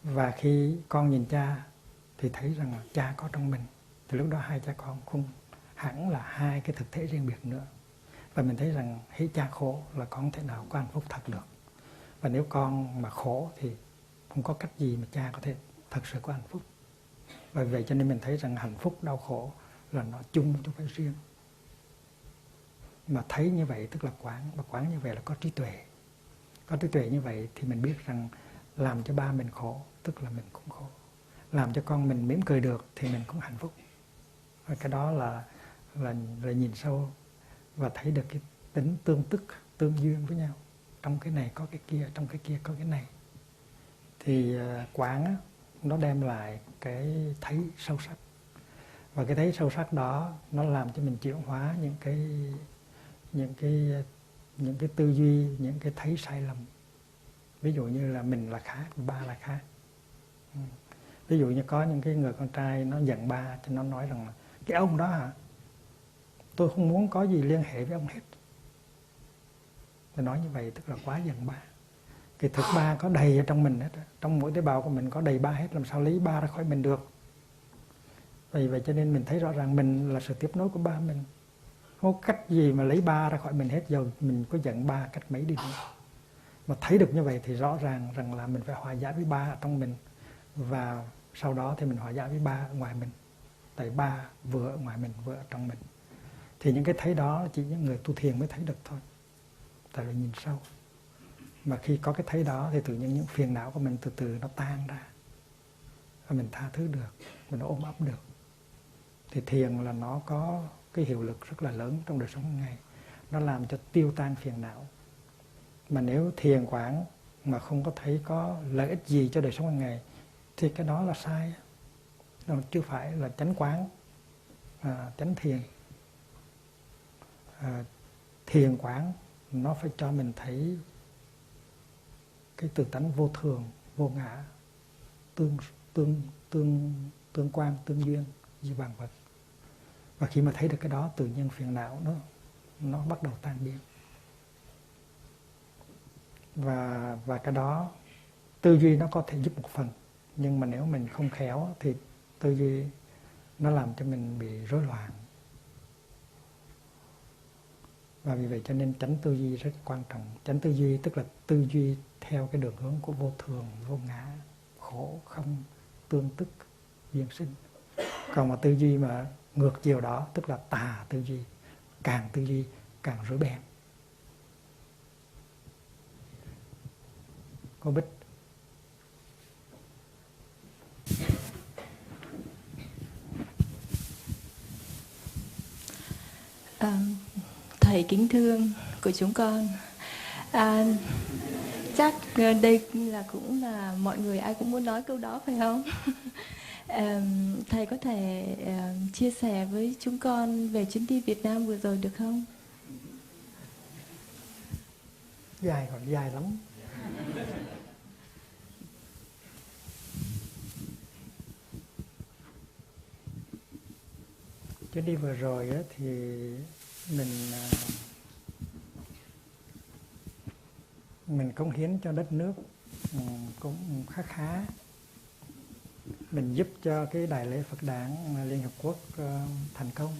và khi con nhìn cha thì thấy rằng là cha có trong mình, thì lúc đó hai cha con không hẳn là hai cái thực thể riêng biệt nữa. Và mình thấy rằng hễ cha khổ là con không thể nào có hạnh phúc thật được. Và nếu con mà khổ thì không có cách gì mà cha có thể thật sự có hạnh phúc. Và vậy cho nên mình thấy rằng hạnh phúc, đau khổ là nó chung chứ không phải riêng. Mà thấy như vậy tức là quán. Và quán như vậy là có trí tuệ. Có trí tuệ như vậy thì mình biết rằng làm cho ba mình khổ tức là mình cũng khổ. Làm cho con mình mỉm cười được thì mình cũng hạnh phúc. Và cái đó là nhìn sâu và thấy được cái tính tương tức, tương duyên với nhau. Trong cái này có cái kia, trong cái kia có cái này. Thì quán á, nó đem lại cái thấy sâu sắc. Và cái thấy sâu sắc đó nó làm cho mình chuyển hóa những cái tư duy, những cái thấy sai lầm. Ví dụ như là mình là khác, ba là khác. Ví dụ như có những cái người con trai nó giận ba, cho nó nói rằng là cái ông đó hả, tôi không muốn có gì liên hệ với ông hết. Tôi nói như vậy tức là quá giận ba. Kỳ thực ba có đầy ở trong mình hết. Trong mỗi tế bào của mình có đầy ba hết. Làm sao lấy ba ra khỏi mình được. Vì vậy cho nên mình thấy rõ ràng mình là sự tiếp nối của ba mình. Không có cách gì mà lấy ba ra khỏi mình hết. Dù mình có giận ba cách mấy đi nữa. Mà thấy được như vậy thì rõ ràng rằng là mình phải hòa giải với ba ở trong mình. Và sau đó thì mình hòa giải với ba ở ngoài mình. Tại ba vừa ở ngoài mình, vừa ở trong mình. Thì những cái thấy đó chỉ những người tu thiền mới thấy được thôi. Tại vì nhìn sâu. Mà khi có cái thấy đó thì tự nhiên những phiền não của mình từ từ nó tan ra. Và mình tha thứ được, mình ôm ấp được. Thì thiền là nó có cái hiệu lực rất là lớn trong đời sống hàng ngày. Nó làm cho tiêu tan phiền não. Mà nếu thiền quán mà không có thấy có lợi ích gì cho đời sống hàng ngày thì cái đó là sai. Nó chưa phải là chánh quán, chánh thiền. Thiền quán nó phải cho mình thấy cái tự tánh vô thường, vô ngã, tương quan, tương duyên với vạn vật. Và khi mà thấy được cái đó, tự nhiên phiền não nó bắt đầu tan biến. Và cái đó tư duy nó có thể giúp một phần, nhưng mà nếu mình không khéo thì tư duy nó làm cho mình bị rối loạn. Và vì vậy cho nên chánh tư duy rất quan trọng. Chánh tư duy tức là tư duy theo cái đường hướng của vô thường, vô ngã, khổ, không, tương tức, duyên sinh. Còn mà tư duy mà ngược chiều đó tức là tà tư duy. Càng tư duy càng rối beng. Cô Bích. Thầy kính thương của chúng con, chắc đây là cũng là mọi người ai cũng muốn nói câu đó phải không? Thầy có thể chia sẻ với chúng con về chuyến đi Việt Nam vừa rồi được không? Dài, còn dài lắm. Chuyến đi vừa rồi á, thì mình cống hiến cho đất nước cũng khá. Mình giúp cho cái Đại lễ Phật Đản Liên Hợp Quốc thành công.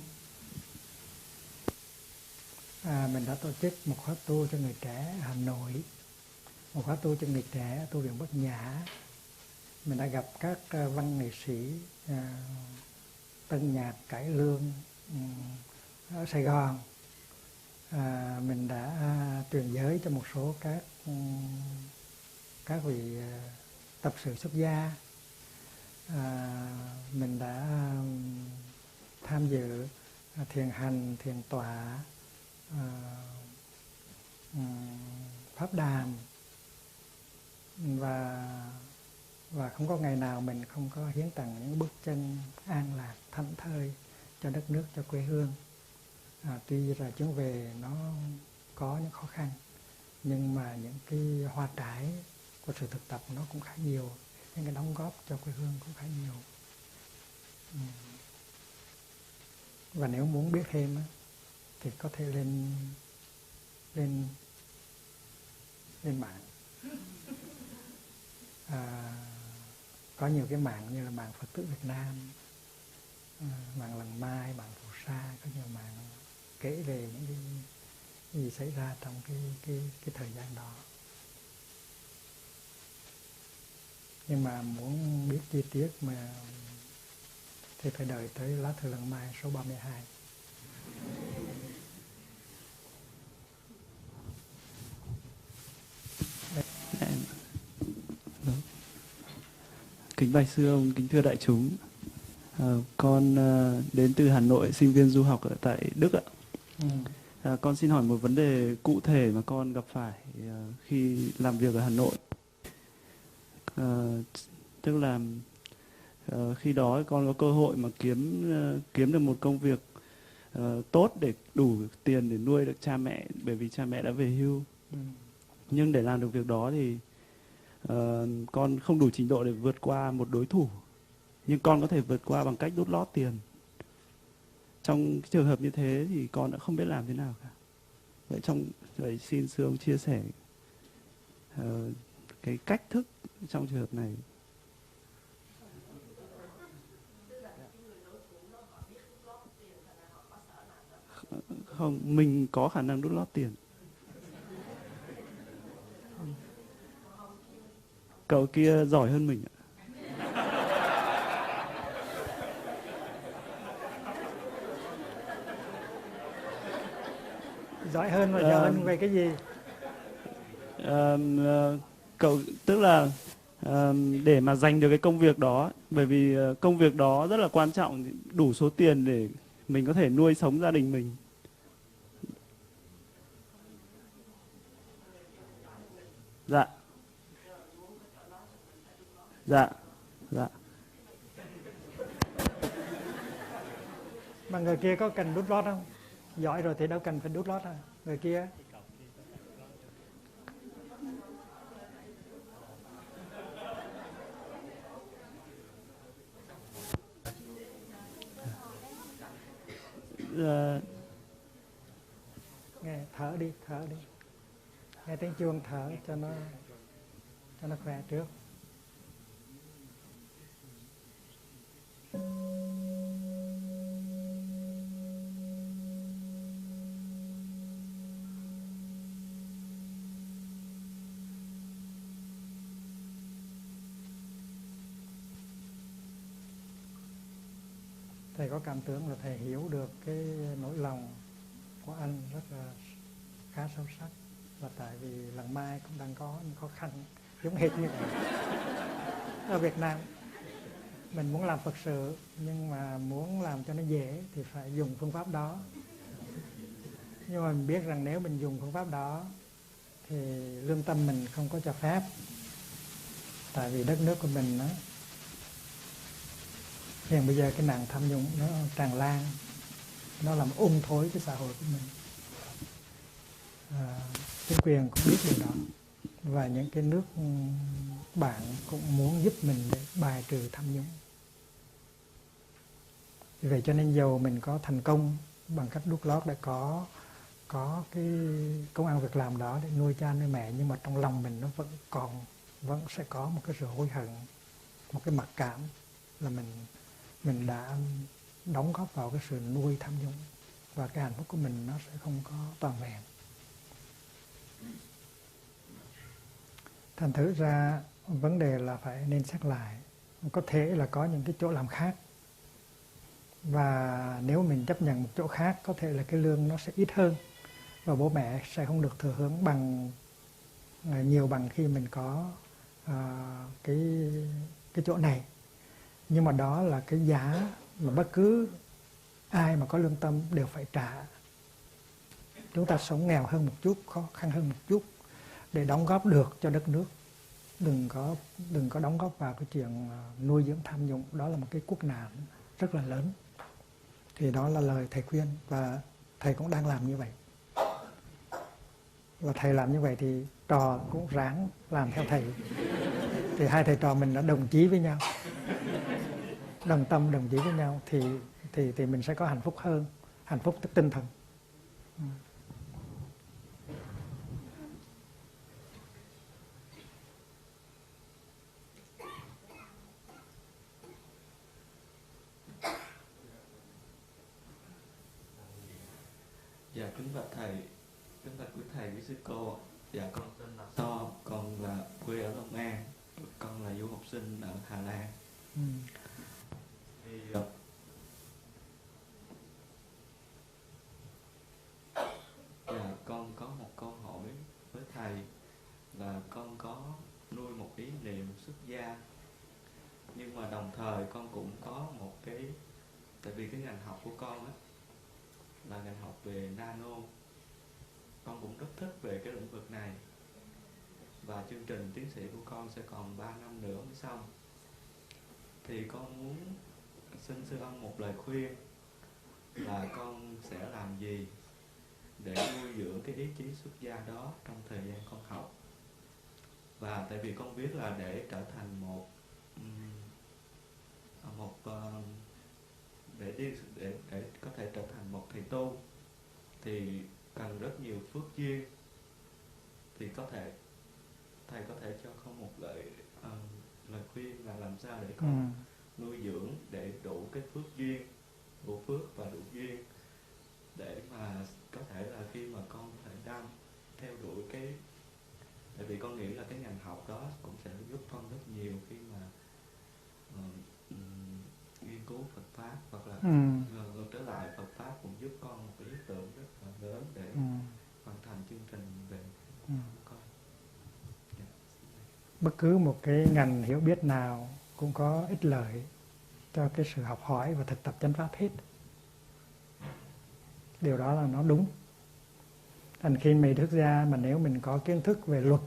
Mình đã tổ chức một khóa tu cho người trẻ ở Hà Nội, một khóa tu cho người trẻ tu viện Bát Nhã, mình đã gặp các văn nghệ sĩ tân nhạc cải lương ở Sài Gòn. Mình đã truyền giới cho một số các vị tập sự xuất gia. Mình đã tham dự thiền hành, thiền tọa, pháp đàm, và không có ngày nào mình không có hiến tặng những bước chân an lạc, thảnh thơi cho đất nước, cho quê hương. Tuy là chuyến về nó có những khó khăn, nhưng mà những cái hoa trái của sự thực tập nó cũng khá nhiều, những cái đóng góp cho quê hương cũng khá nhiều. Và nếu muốn biết thêm thì có thể lên mạng. Có nhiều cái mạng như là mạng Phật tử Việt Nam, mạng Làng Mai, mạng Phù Sa, có nhiều mạng kể về những cái gì xảy ra trong cái thời gian đó. Nhưng mà muốn biết chi tiết mà thì phải đợi tới lá thư Làng Mai số 32. Kính bạch sư ông, kính thưa đại chúng. Con đến từ Hà Nội, sinh viên du học ở tại Đức ạ. Con xin hỏi một vấn đề cụ thể mà con gặp phải khi làm việc ở Hà Nội. Tức là khi đó con có cơ hội mà kiếm được một công việc tốt để đủ tiền để nuôi được cha mẹ, bởi vì cha mẹ đã về hưu. Nhưng để làm được việc đó thì con không đủ trình độ để vượt qua một đối thủ, nhưng con có thể vượt qua bằng cách đút lót tiền. Trong trường hợp như thế thì con đã không biết làm thế nào cả. Vậy xin sư ông chia sẻ cái cách thức trong trường hợp này. Không, mình có khả năng đút lót tiền. Cậu kia giỏi hơn mình ạ. Giỏi hơn là giỏi hơn về cái gì? Cậu tức là để mà giành được cái công việc đó, bởi vì công việc đó rất là quan trọng, đủ số tiền để mình có thể nuôi sống gia đình mình. Dạ. Dạ. Dạ. Mà người kia có cần đút lót không? Giỏi rồi thì đâu cần phải đút lót à? Người kia nghe thở đi. Nghe tiếng chuông thở cho nó khỏe trước. Thầy có cảm tưởng là thầy hiểu được cái nỗi lòng của anh rất là khá sâu sắc. Và tại vì Làng Mai cũng đang có những khó khăn giống hệt như vậy. Ở Việt Nam mình muốn làm Phật sự, nhưng mà muốn làm cho nó dễ thì phải dùng phương pháp đó. Nhưng mà mình biết rằng nếu mình dùng phương pháp đó thì lương tâm mình không có cho phép. Tại vì đất nước của mình hiện bây giờ cái nạn tham nhũng nó tràn lan, nó làm thối cái xã hội của mình. Chính quyền cũng biết điều đó, và những cái nước bạn cũng muốn giúp mình để bài trừ tham nhũng. Vì vậy cho nên dầu mình có thành công bằng cách đút lót để có cái công ăn việc làm đó để nuôi cha nuôi mẹ, nhưng mà trong lòng mình nó vẫn sẽ có một cái sự hối hận, một cái mặc cảm là mình đã đóng góp vào cái sự nuôi tham nhũng, và cái hạnh phúc của mình nó sẽ không có toàn vẹn. Thành thử ra vấn đề là phải nên xét lại. Có thể là có những cái chỗ làm khác, và nếu mình chấp nhận một chỗ khác, có thể là cái lương nó sẽ ít hơn và bố mẹ sẽ không được thừa hưởng bằng nhiều bằng khi mình có cái chỗ này. Nhưng mà đó là cái giá mà bất cứ ai mà có lương tâm đều phải trả. Chúng ta sống nghèo hơn một chút, khó khăn hơn một chút để đóng góp được cho đất nước. Đừng có đóng góp vào cái chuyện nuôi dưỡng tham nhũng. Đó là một cái quốc nạn rất là lớn. Thì đó là lời thầy khuyên, và thầy cũng đang làm như vậy. Và thầy làm như vậy thì trò cũng ráng làm theo thầy. Thì hai thầy trò mình đã đồng chí với nhau, đồng tâm đồng chí với nhau, thì mình sẽ có hạnh phúc hơn. Hạnh phúc tức tinh thần. Dạ kính bạch thầy, kính bạch quý thầy, quý sư cô. Dạ con tên là So, con là quê ở Long An, con là du học sinh ở Hà Lan. Thì dạ con có một câu hỏi với thầy là con có nuôi một ý niệm xuất gia, nhưng mà đồng thời con cũng có một cái, tại vì cái ngành học của con á là ngành học về nano, con cũng rất thích về cái lĩnh vực này, và chương trình tiến sĩ của con sẽ còn 3 năm nữa mới xong. Thì con muốn xin sư ông một lời khuyên là con sẽ làm gì để nuôi dưỡng cái ý chí xuất gia đó trong thời gian con học. Và tại vì con biết là để trở thành để có thể trở thành một thầy tu thì cần rất nhiều phước duyên. Thì có thể thầy có thể cho con một lời khuyên là làm sao để con nuôi dưỡng để đủ cái phước duyên, đủ phước và đủ duyên, để mà có thể là khi mà con có thể đang theo đuổi cái, tại vì con nghĩ là cái ngành học đó cũng sẽ giúp con rất nhiều khi mà nghiên cứu Phật pháp, hoặc là ngược trở lại Phật pháp cũng giúp con một cái ý tưởng rất là lớn để hoàn thành chương trình về con. Bất cứ một cái ngành hiểu biết nào cũng có ích lợi cho cái sự học hỏi và thực tập chánh pháp hết. Điều đó là nó đúng. Thành khi mình xuất gia mà nếu mình có kiến thức về luật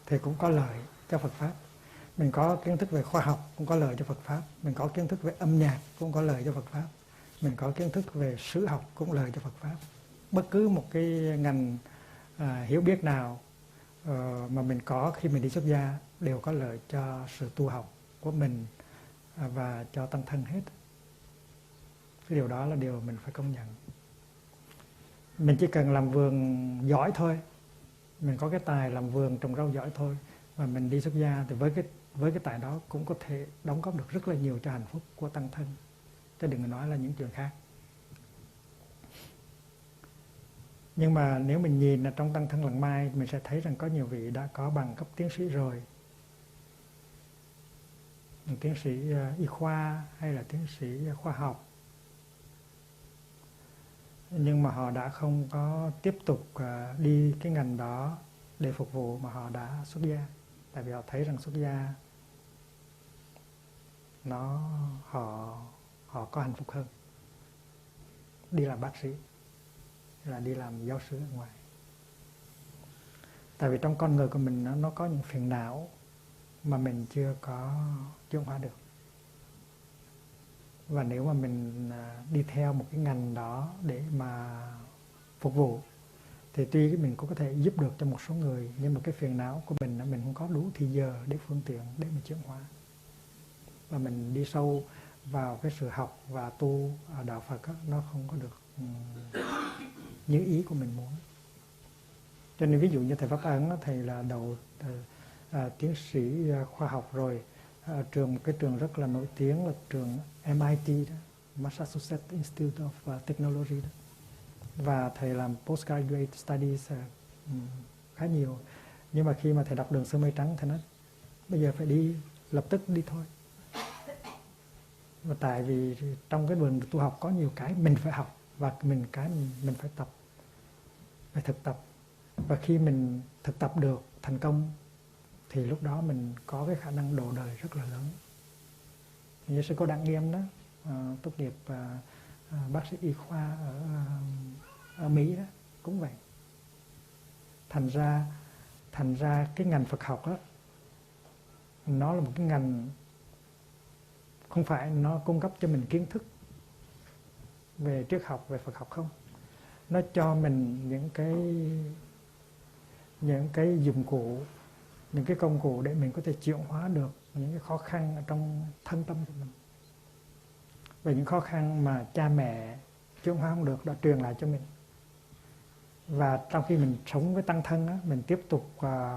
thì cũng có lợi cho Phật pháp. Mình có kiến thức về khoa học cũng có lợi cho Phật pháp. Mình có kiến thức về âm nhạc cũng có lợi cho Phật pháp. Mình có kiến thức về sử học cũng lợi cho Phật pháp. Bất cứ một cái ngành hiểu biết nào mà mình có khi mình đi xuất gia đều có lợi cho sự tu học của mình và cho tăng thân hết. Cái điều đó là điều mình phải công nhận. Mình chỉ cần làm vườn giỏi thôi, mình có cái tài làm vườn trồng rau giỏi thôi, và mình đi xuất gia thì với cái tài đó cũng có thể đóng góp được rất là nhiều cho hạnh phúc của tăng thân, chứ đừng nói là những chuyện khác. Nhưng mà nếu mình nhìn là trong tăng thân lần mai, mình sẽ thấy rằng có nhiều vị đã có bằng cấp tiến sĩ rồi, tiến sĩ y khoa hay là tiến sĩ khoa học, nhưng mà họ đã không có tiếp tục đi cái ngành đó để phục vụ, mà họ đã xuất gia. Tại vì họ thấy rằng xuất gia họ có hạnh phúc hơn đi làm bác sĩ hay là đi làm giáo sư ở ngoài. Tại vì trong con người của mình nó có những phiền não mà mình chưa có chuyển hóa được. Và nếu mà mình đi theo một cái ngành đó để mà phục vụ thì tuy mình cũng có thể giúp được cho một số người, nhưng mà cái phiền não của mình không có đủ thì giờ để phương tiện để mình chuyển hóa. Và mình đi sâu vào cái sự học và tu đạo Phật đó, nó không có được như ý của mình muốn. Cho nên ví dụ như thầy Pháp Ấn, thầy là đầu tiến sĩ khoa học rồi, một cái trường rất là nổi tiếng là trường MIT đó, Massachusetts Institute of Technology đó. Và thầy làm postgraduate studies khá nhiều. Nhưng mà khi mà thầy đọc Đường Xưa Mây Trắng, thầy nói bây giờ phải đi, lập tức đi thôi. Và tại vì trong cái đường tu học có nhiều cái mình phải học, và mình phải tập, phải thực tập. Và khi mình thực tập được thành công thì lúc đó mình có cái khả năng độ đời rất là lớn. Như sư cô Đặng Nghiêm đó, tốt nghiệp bác sĩ y khoa ở Mỹ đó, cũng vậy. Thành ra cái ngành Phật học đó, nó là một cái ngành không phải nó cung cấp cho mình kiến thức về triết học, về Phật học không. Nó cho mình những cái dụng cụ, những cái công cụ để mình có thể chuyển hóa được những cái khó khăn ở trong thân tâm của mình. Và những khó khăn mà cha mẹ chuyển hóa không được đã truyền lại cho mình. Và trong khi mình sống với tăng thân á, mình tiếp tục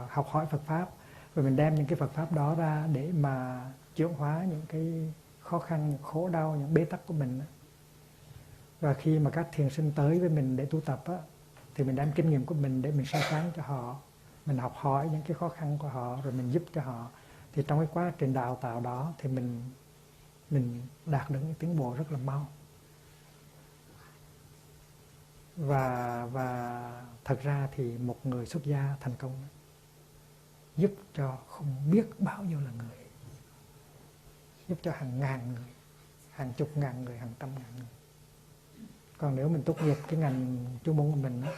học hỏi Phật Pháp, và mình đem những cái Phật Pháp đó ra để mà chuyển hóa những cái khó khăn, những khổ đau, những bế tắc của mình. Và khi mà các thiền sinh tới với mình để tu tập á, thì mình đem kinh nghiệm của mình để mình soi sáng cho họ, mình học hỏi những cái khó khăn của họ, rồi mình giúp cho họ. Thì trong cái quá trình đào tạo đó thì mình đạt được những tiến bộ rất là mau. Và thật ra thì một người xuất gia thành công giúp cho không biết bao nhiêu là người, giúp cho hàng ngàn người, hàng chục ngàn người, hàng trăm ngàn người. Còn nếu mình tốt nghiệp cái ngành chuyên môn của mình đó,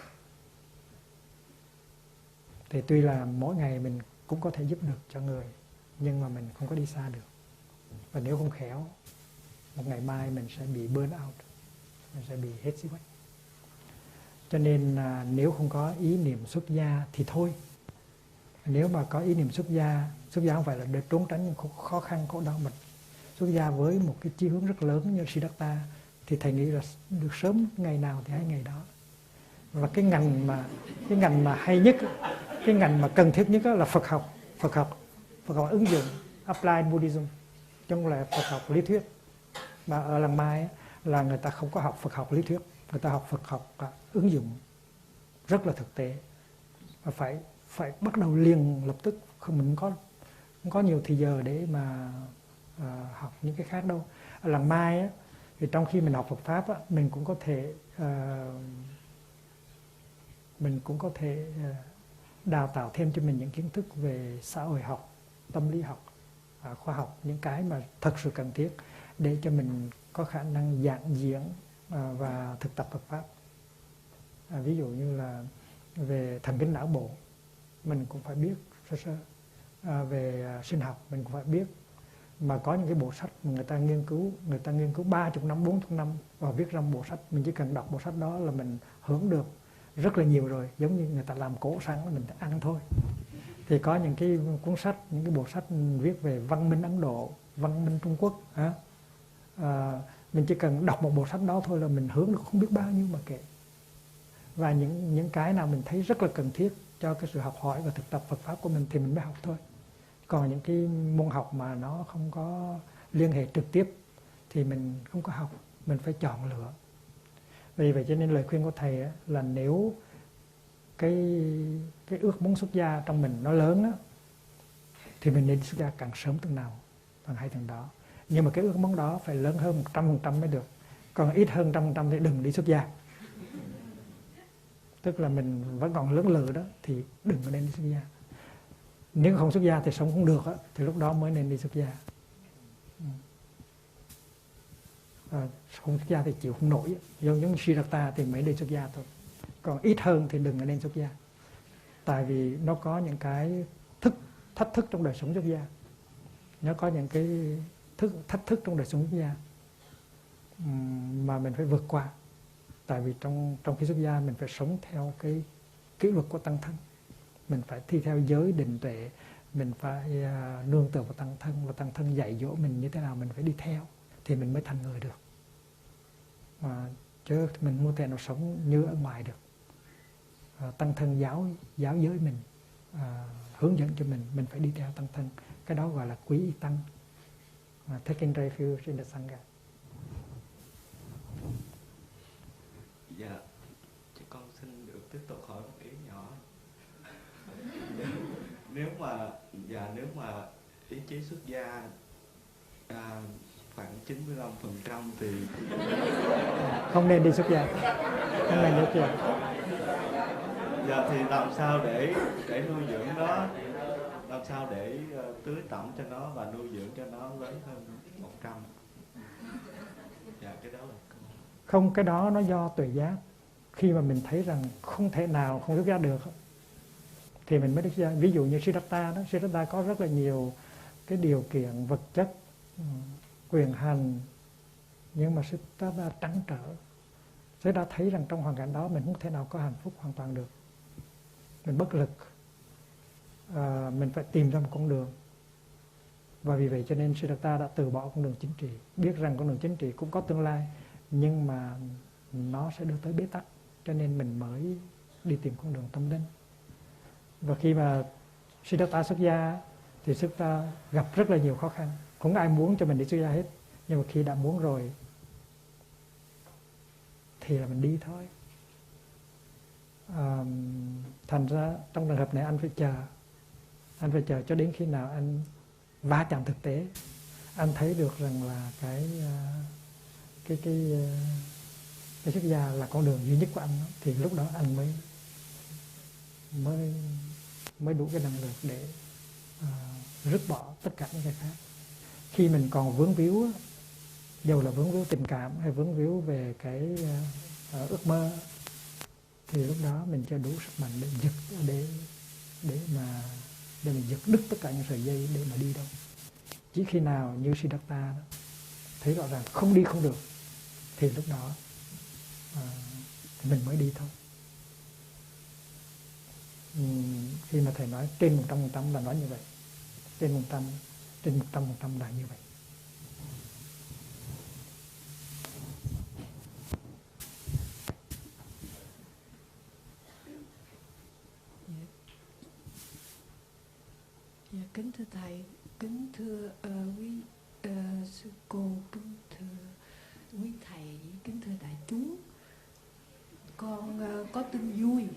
thì tuy là mỗi ngày mình cũng có thể giúp được cho người, nhưng mà mình không có đi xa được. Và nếu không khéo, một ngày mai mình sẽ bị burn out, mình sẽ bị hết sức. Cho nên nếu không có ý niệm xuất gia thì thôi. Nếu mà có ý niệm xuất gia không phải là để trốn tránh những khó khăn, khổ đau, mà xuất gia với một cái chí hướng rất lớn như Siddhartha, thì thầy nghĩ là được sớm ngày nào thì hay ngày đó. Và cái ngành mà hay nhất, cái ngành mà cần thiết nhất là Phật học ứng dụng, Applied Buddhism, chứ không là Phật học lý thuyết. Mà ở làng Mai là người ta không có học Phật học lý thuyết, người ta học Phật học ứng dụng rất là thực tế, và phải bắt đầu liền lập tức. Mình không có nhiều thời giờ để mà học những cái khác đâu. Ở làng Mai á, thì trong khi mình học Phật Pháp á, mình cũng có thể đào tạo thêm cho mình những kiến thức về xã hội học, tâm lý học, khoa học, những cái mà thật sự cần thiết để cho mình có khả năng giảng diễn và thực tập Phật Pháp. Ví dụ như là về thần kinh não bộ mình cũng phải biết sơ sơ, về sinh học mình cũng phải biết. Mà có những cái bộ sách mà người ta nghiên cứu 30 năm, 40 năm và viết ra bộ sách, mình chỉ cần đọc bộ sách đó là mình hưởng được rất là nhiều rồi. Giống như người ta làm cỗ sẵn, mình ăn thôi. Thì có những cái cuốn sách, những cái bộ sách viết về văn minh Ấn Độ, văn minh Trung Quốc, mình chỉ cần đọc một bộ sách đó thôi là mình hưởng được không biết bao nhiêu mà kể. Và những cái nào mình thấy rất là cần thiết cho cái sự học hỏi và thực tập Phật Pháp của mình thì mình mới học thôi. Còn những cái môn học mà nó không có liên hệ trực tiếp thì mình không có học, mình phải chọn lựa. Vì vậy cho nên lời khuyên của thầy là nếu cái ước muốn xuất gia trong mình nó lớn á, thì mình nên xuất gia càng sớm từng nào càng hay từng đó. Nhưng mà cái ước muốn đó phải lớn hơn 100% mới được. Còn ít hơn 100% thì đừng đi xuất gia. Tức là mình vẫn còn lưỡng lự đó thì đừng có nên đi xuất gia. Nếu không xuất gia thì sống không được á, thì lúc đó mới nên đi xuất gia. Không xuất gia thì chịu không nổi, giống Siddhartha thì mới đi xuất gia thôi. Còn ít hơn thì đừng có nên xuất gia. Tại vì nó có những cái thách thức trong đời sống xuất gia. Nó có những cái thách thức trong đời sống xuất gia mà mình phải vượt qua. Tại vì trong khi xuất gia mình phải sống theo cái kỷ luật của tăng thân. Mình phải thi theo giới định tuệ, mình phải nương tựa vào tăng thân, và tăng thân dạy dỗ mình như thế nào mình phải đi theo thì mình mới thành người được. Chứ mình không thể nào sống như ở ngoài được. Tăng thân giáo giới mình, hướng dẫn cho mình phải đi theo tăng thân. Cái đó gọi là quý y tăng, taking refuge in the sangha. Dạ, con xin được tiếp tục hỏi một ý nhỏ. nếu mà ý chí xuất gia khoảng 95% thì Không nên đi xuất gia. Không nên đi xuất gia. Dạ, thì làm sao để nuôi dưỡng nó, làm sao để tưới tẩm cho nó và nuôi dưỡng cho nó lớn hơn 100? Dạ, cái đó là Không, cái đó nó do tuệ giác. Khi mà mình thấy rằng không thể nào không xuất gia được thì mình mới đi xuất gia. Ví dụ như Siddhartha đó, Siddhartha có rất là nhiều cái điều kiện vật chất, quyền hành, nhưng mà Siddhartha trăn trở. Siddhartha thấy rằng trong hoàn cảnh đó mình không thể nào có hạnh phúc hoàn toàn được, mình bất lực, mình phải tìm ra một con đường. Và vì vậy cho nên Siddhartha đã từ bỏ con đường chính trị, biết rằng con đường chính trị cũng có tương lai nhưng mà nó sẽ đưa tới bế tắc, cho nên mình mới đi tìm con đường tâm linh. Và khi mà Siddhartha xuất gia thì Siddhartha gặp rất là nhiều khó khăn, không ai muốn cho mình đi xuất gia hết, nhưng mà khi đã muốn rồi thì là mình đi thôi. Thành ra trong trường hợp này anh phải chờ cho đến khi nào anh va chạm thực tế, anh thấy được rằng là cái xuất gia là con đường duy nhất của anh, thì lúc đó anh mới đủ cái năng lực để rứt bỏ tất cả những cái khác. Khi mình còn vướng víu, dầu là vướng víu tình cảm hay vướng víu về cái ước mơ, thì lúc đó mình chưa đủ sức mạnh để mình giật đứt tất cả những sợi dây để mà đi đâu. Chỉ khi nào như Siddhartha đó, thấy rõ ràng không đi không được, thì lúc đó thì mình mới đi thôi. Khi mà thầy nói trên 100% là nói như vậy, trên 100% là như vậy. Dạ, kính thưa thầy, kính thưa quý sư cô, kính thưa quý thầy, kính thưa đại chúng, con có tin vui.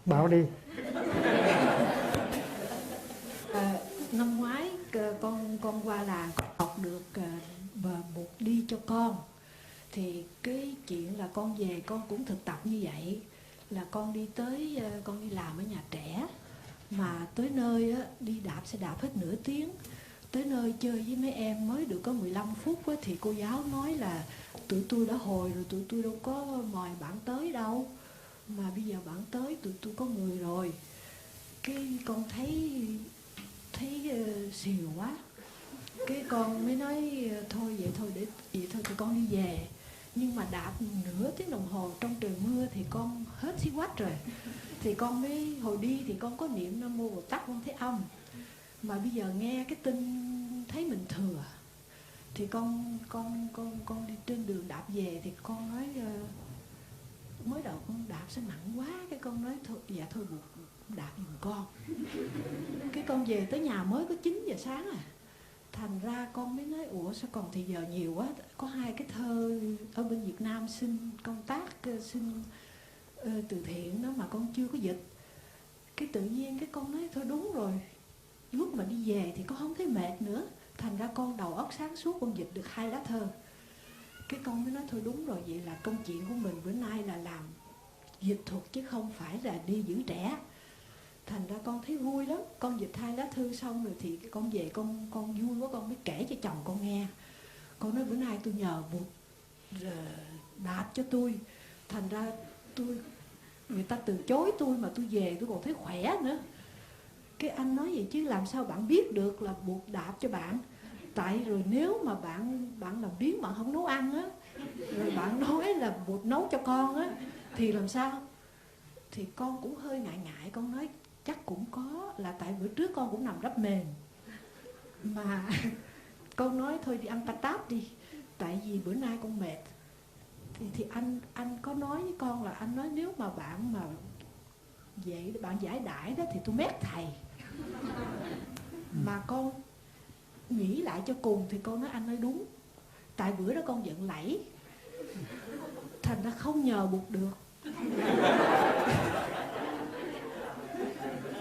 Bảo đi. Năm ngoái con qua làng học được một đi cho con, thì cái chuyện là con về con cũng thực tập như vậy, là con đi tới con đi làm ở nhà trẻ, mà tới nơi á, đi đạp xe đạp hết nửa tiếng, tới nơi chơi với mấy em mới được có 15 phút á, thì cô giáo nói là tụi tôi đã hồi rồi, tụi tôi đâu có mời bạn tới đâu, mà bây giờ bạn tới tụi tôi có người rồi. Cái con thấy xìu quá, cái con mới nói thôi vậy thôi tụi con đi về. Nhưng mà đạp nửa tiếng đồng hồ trong trời mưa thì con hết xí quách rồi, thì con mới hồi đi thì con có niệm Nam Mô Bồ Tát Quan Thế Âm, mà bây giờ nghe cái tin thấy mình thừa, thì con đi trên đường đạp về thì con nói mới đầu con đạp sẽ nặng quá, cái con nói thôi dạ thôi buộc đạp giùm con. Cái con về tới nhà mới có 9 giờ sáng à. Thành ra con mới nói ủa sao còn thì giờ nhiều quá, có 2 cái thơ ở bên Việt Nam xin công tác xin từ thiện đó mà con chưa có dịch. Cái tự nhiên cái con nói thôi đúng rồi, lúc mà đi về thì con không thấy mệt nữa, thành ra con đầu óc sáng suốt, con dịch được 2 lá thơ. Cái con mới nói thôi đúng rồi, vậy là công chuyện của mình bữa nay là làm dịch thuật chứ không phải là đi giữ trẻ. Thành ra con thấy vui lắm, con dịch 2 lá thư xong rồi thì con về con vui quá, con mới kể cho chồng con nghe. Con nói bữa nay tôi nhờ Bụt đạp cho tôi, thành ra người ta từ chối tôi mà tôi về tôi còn thấy khỏe nữa. Cái anh nói vậy chứ làm sao bạn biết được là Bụt đạp cho bạn, tại rồi nếu mà bạn làm biếng, bạn không nấu ăn á, rồi bạn nói là Bụt nấu cho con á, thì làm sao? Thì con cũng hơi ngại, con nói chắc cũng có, là tại bữa trước con cũng nằm đắp mền mà con nói thôi đi ăn patat đi, tại vì bữa nay con mệt. Thì anh có nói với con là anh nói nếu mà bạn mà vậy bạn giải đãi đó thì tôi mét thầy. Mà con nghĩ lại cho cùng thì con nói anh nói đúng, tại bữa đó con giận lẫy, thành ra không nhờ Bụt được.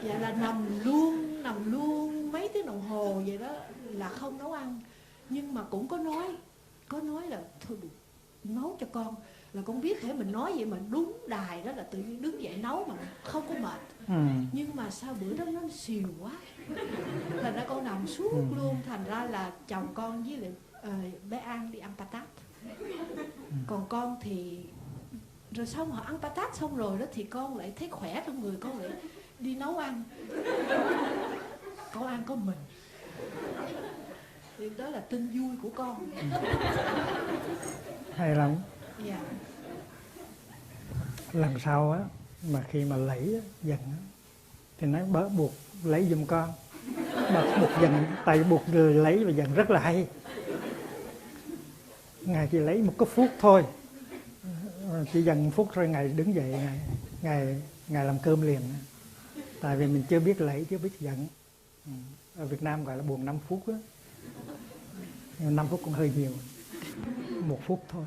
Dạ là nằm luôn mấy tiếng đồng hồ vậy đó, là không nấu ăn. Nhưng mà cũng có nói là thôi được, nấu cho con. Là con biết thể mình nói vậy mà đúng đài đó là tự nhiên đứng dậy nấu mà không có mệt. Nhưng mà sao bữa đó nó xìu quá, thành ra con nằm suốt luôn. Thành ra là chồng con với lại bé An đi ăn patat. Còn con thì rồi xong họ ăn patat xong rồi đó thì con lại thấy khỏe trong người, con lại đi nấu ăn. Con ăn có mình. Thì đó là tin vui của con. Hay lắm. Dạ. Lần sau á, mà khi mà lấy á, dần á, thì nói bớt buộc lấy giùm con. Buộc dần, tại buộc người lấy và dần rất là hay. Ngài chỉ lấy một cái phút thôi, chỉ dần 1 phút rồi Ngài đứng dậy, Ngài làm cơm liền. Tại vì mình chưa biết lấy, chưa biết dần. Ở Việt Nam gọi là buồn 5 phút á. 5 phút cũng hơi nhiều. 1 phút thôi.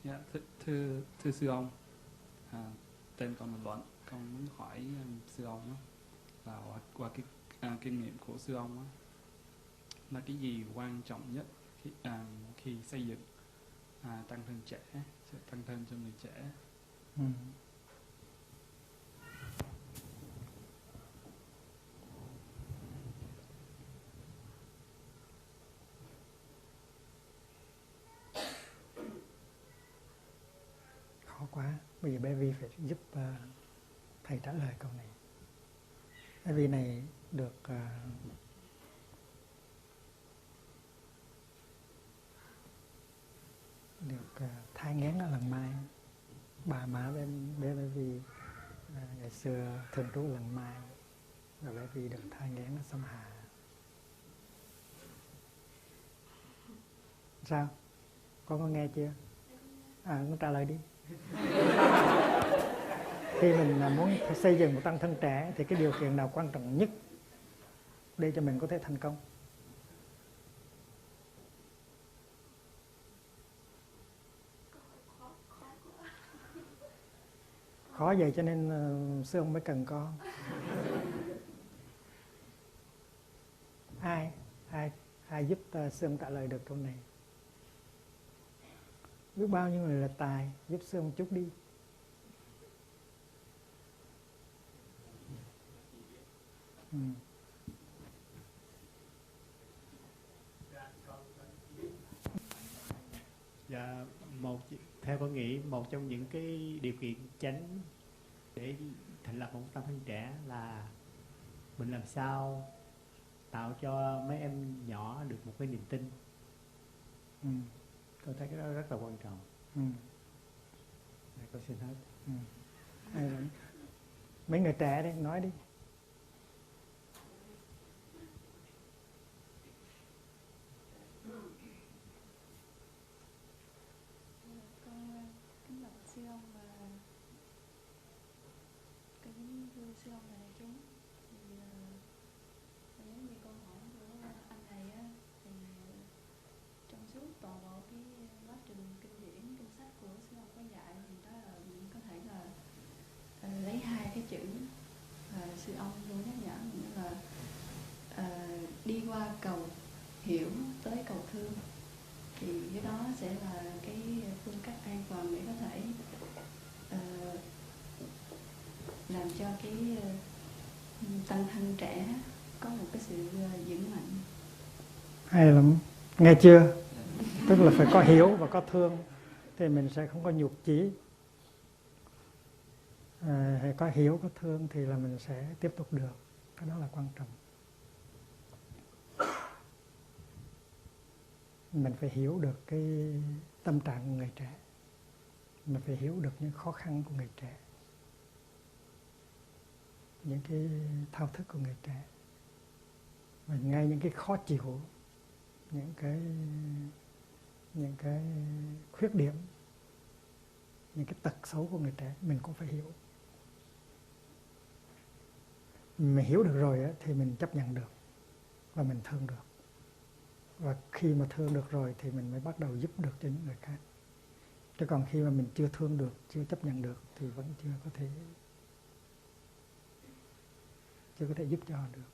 Dạ, thưa sư ông, tên con là Luận. Con muốn hỏi sư ông đó, là qua cái kinh nghiệm của sư ông đó, là cái gì quan trọng nhất khi xây dựng tăng thân trẻ, tăng thân cho người trẻ? Khó quá. Bây giờ bé Vi phải giúp thầy trả lời câu này. Bé Vi này được thai nghén ở Lần Mai. Bà má bé Vi ngày xưa thường trú Lần Mai, và bé Vi được thai nghén ở sông Hà. Sao? Con có nghe chưa? Con trả lời đi. Khi mình muốn xây dựng một tăng thân trẻ thì cái điều kiện nào quan trọng nhất để cho mình có thể thành công? Khó vậy cho nên sư ông mới cần con. Ai giúp sư ông trả lời được câu này? Biết bao nhiêu người là tài, giúp sư ông chút đi. Dạ, theo con nghĩ một trong những cái điều kiện chánh để thành lập một tăng thân trẻ là mình làm sao tạo cho mấy em nhỏ được một cái niềm tin. Tôi thấy cái đó rất là quan trọng. Con xin hết. Mấy người trẻ đấy, nói đi. Con kính bạch sư ông và kính thưa sư ông và đại chúng. Thì giống như câu hỏi của anh này á, thì trong suốt toàn bộ cái quá trình kinh điển, kinh sách của sư ông có dạy, thì đó là mình có thể là lấy 2 cái chữ sư ông luôn nhắc nhở mình là đi qua cầu hiểu tới cầu thương. Thì cái đó sẽ là cái phương cách an toàn để có thể làm cho cái tăng thân trẻ có một cái sự vững mạnh. Hay lắm. Nghe chưa? Tức là phải có hiểu và có thương thì mình sẽ không có nhụt chí. Hay có hiểu, có thương thì là mình sẽ tiếp tục được. Cái đó là quan trọng. Mình phải hiểu được cái tâm trạng của người trẻ. Mình phải hiểu được những khó khăn của người trẻ, những cái thao thức của người trẻ, và ngay những cái khó chịu, những cái những cái khuyết điểm, những cái tật xấu của người trẻ mình cũng phải hiểu. Mình hiểu được rồi thì mình chấp nhận được và mình thương được. Và khi mà thương được rồi thì mình mới bắt đầu giúp được cho những người khác. Chứ còn khi mà mình chưa thương được, chưa chấp nhận được thì vẫn chưa có thể giúp cho họ được.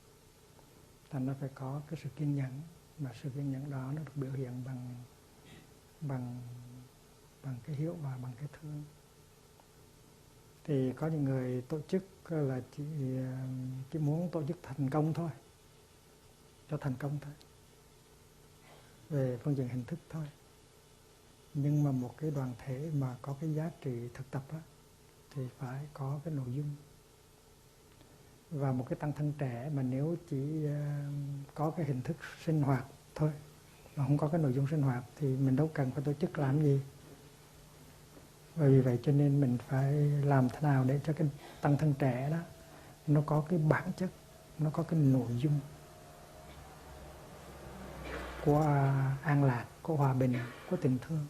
Thành nó phải có cái sự kiên nhẫn, mà sự kiên nhẫn đó nó được biểu hiện bằng cái hiểu và bằng cái thương. Thì có những người tổ chức là chỉ muốn tổ chức thành công thôi, cho thành công thôi, về phương diện hình thức thôi. Nhưng mà một cái đoàn thể mà có cái giá trị thực tập đó, thì phải có cái nội dung. Và một cái tăng thân trẻ mà nếu chỉ có cái hình thức sinh hoạt thôi, mà không có cái nội dung sinh hoạt, thì mình đâu cần phải tổ chức làm gì. Và vì vậy cho nên mình phải làm thế nào để cho cái tăng thân trẻ đó nó có cái bản chất, nó có cái nội dung của an lạc, của hòa bình, của tình thương.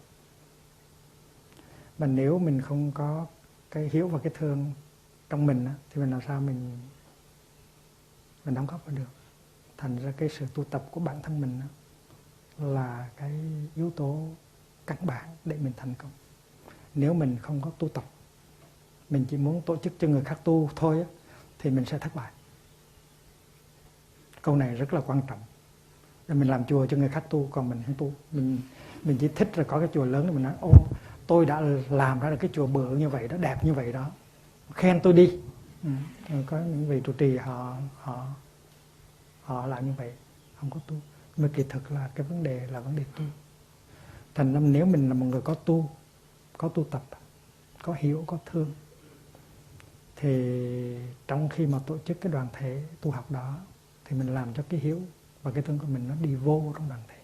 Mà nếu mình không có cái hiếu và cái thương trong mình thì mình làm sao mình đóng góp vào được. Thành ra cái sự tu tập của bản thân mình là cái yếu tố căn bản để mình thành công. Nếu mình không có tu tập, mình chỉ muốn tổ chức cho người khác tu thôi thì mình sẽ thất bại. Câu này rất là quan trọng. Mình làm chùa cho người khác tu, còn mình không tu. Mình chỉ thích là có cái chùa lớn để mình nói: ô, tôi đã làm ra được cái chùa bự như vậy đó, đẹp như vậy đó, khen tôi đi. Có những vị trụ trì họ làm như vậy, không có tu. Nhưng mà kỳ thực là cái vấn đề là vấn đề tu. Thành ra nếu mình là một người có tu tập, có hiểu, có thương, thì trong khi mà tổ chức cái đoàn thể tu học đó, thì mình làm cho cái hiếu và cái thương của mình nó đi vô trong đoàn thể.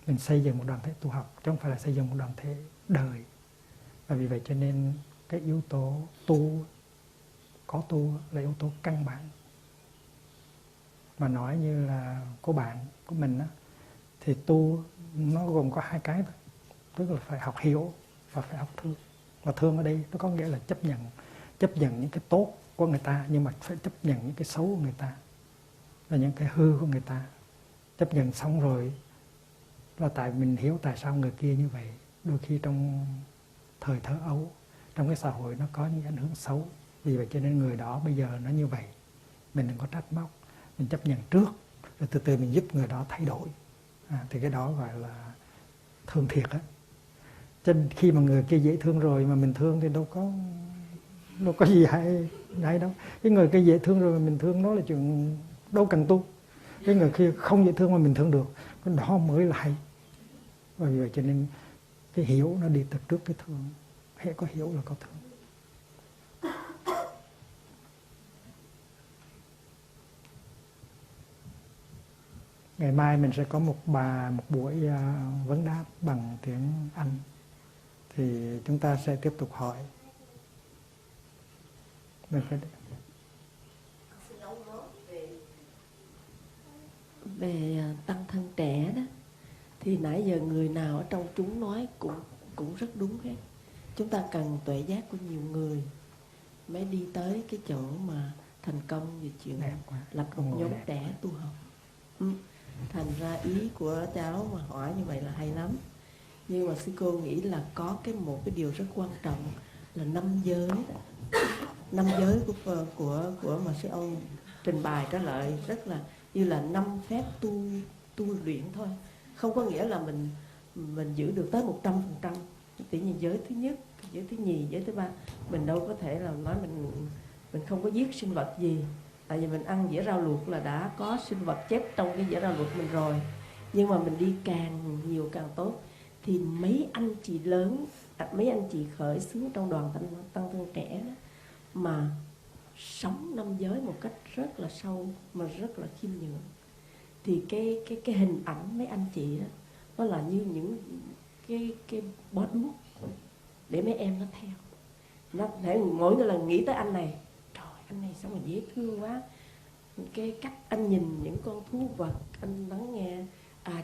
Mình xây dựng một đoàn thể tu học, chứ không phải là xây dựng một đoàn thể đời. Và vì vậy cho nên cái yếu tố có tu là yếu tố căn bản. Mà nói như là cô bạn của mình á, thì tu nó gồm có hai cái thôi. Tức là phải học hiểu và phải học thương. Và thương ở đây nó có nghĩa là chấp nhận những cái tốt của người ta, nhưng mà phải chấp nhận những cái xấu của người ta và những cái hư của người ta. Chấp nhận xong rồi là tại mình hiểu tại sao người kia như vậy. Đôi khi trong thời thơ ấu, trong cái xã hội nó có những ảnh hưởng xấu. Vì vậy cho nên người đó bây giờ nó như vậy, mình đừng có trách móc, mình chấp nhận trước, rồi từ từ mình giúp người đó thay đổi. Thì cái đó gọi là thương thiệt á. Cho nên khi mà người kia dễ thương rồi mà mình thương thì đâu có gì hay đâu. Cái người kia dễ thương rồi mà mình thương nó là chuyện đâu cần tu. Cái người kia không dễ thương mà mình thương được, cái đó mới là hay. Vì vậy cho nên cái hiểu nó đi từ trước cái thương. Hễ có hiểu là có thương. Ngày mai mình sẽ có một buổi vấn đáp bằng tiếng Anh. Thì chúng ta sẽ tiếp tục hỏi. Về tăng thân trẻ đó, thì nãy giờ người nào ở trong chúng nói cũng rất đúng hết. Chúng ta cần tuệ giác của nhiều người mới đi tới cái chỗ mà thành công về chuyện lập một nhóm trẻ tu học. Thành ra ý của cháu mà hỏi như vậy là hay lắm. Nhưng mà sư cô nghĩ là có một cái điều rất quan trọng là 5 giới đó. 5 giới của mà sư ông trình bày trả lời rất là như là 5 phép tu luyện thôi. Không có nghĩa là mình giữ được tới 100%. Tự nhiên giới thứ nhất, giới thứ nhì, giới thứ ba, mình đâu có thể là nói mình không có giết sinh vật gì. Tại vì mình ăn dĩa rau luộc là đã có sinh vật chết trong cái dĩa rau luộc mình rồi. Nhưng mà mình đi càng nhiều càng tốt. Thì mấy anh chị lớn, mấy anh chị khởi xướng trong đoàn tăng thân trẻ đó, mà sống 5 giới một cách rất là sâu mà rất là khiêm nhường, thì cái hình ảnh mấy anh chị đó nó là như những cái bó đuốc để mấy em nó theo. Nó thể mỗi lần nghĩ tới anh này, trời, anh này sao mà dễ thương quá. Cái cách anh nhìn những con thú vật, anh lắng nghe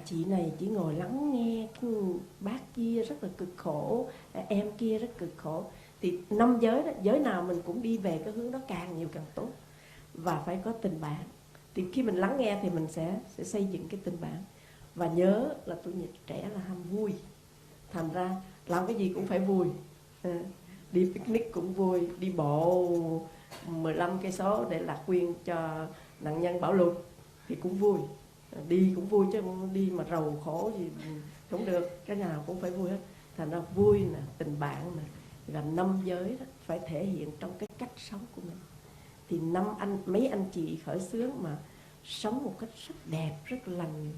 chị này chỉ ngồi lắng nghe cái bác kia rất là cực khổ, em kia rất cực khổ. Thì 5 giới đó, giới nào mình cũng đi về cái hướng đó càng nhiều càng tốt. Và phải có tình bạn. Thì khi mình lắng nghe thì mình sẽ xây dựng cái tình bạn. Và nhớ là tuổi trẻ là ham vui. Thành ra làm cái gì cũng phải vui. Đi picnic cũng vui, đi bộ 15 cây số để lạc quyên cho nạn nhân bão lụt thì cũng vui. Đi cũng vui chứ không đi mà rầu khổ gì không được, cái nào cũng phải vui hết. Thành ra vui nè, tình bạn nè, và 5 giới đó phải thể hiện trong cái cách sống của mình. Thì mấy anh chị khởi xướng mà sống một cách rất đẹp, rất lành,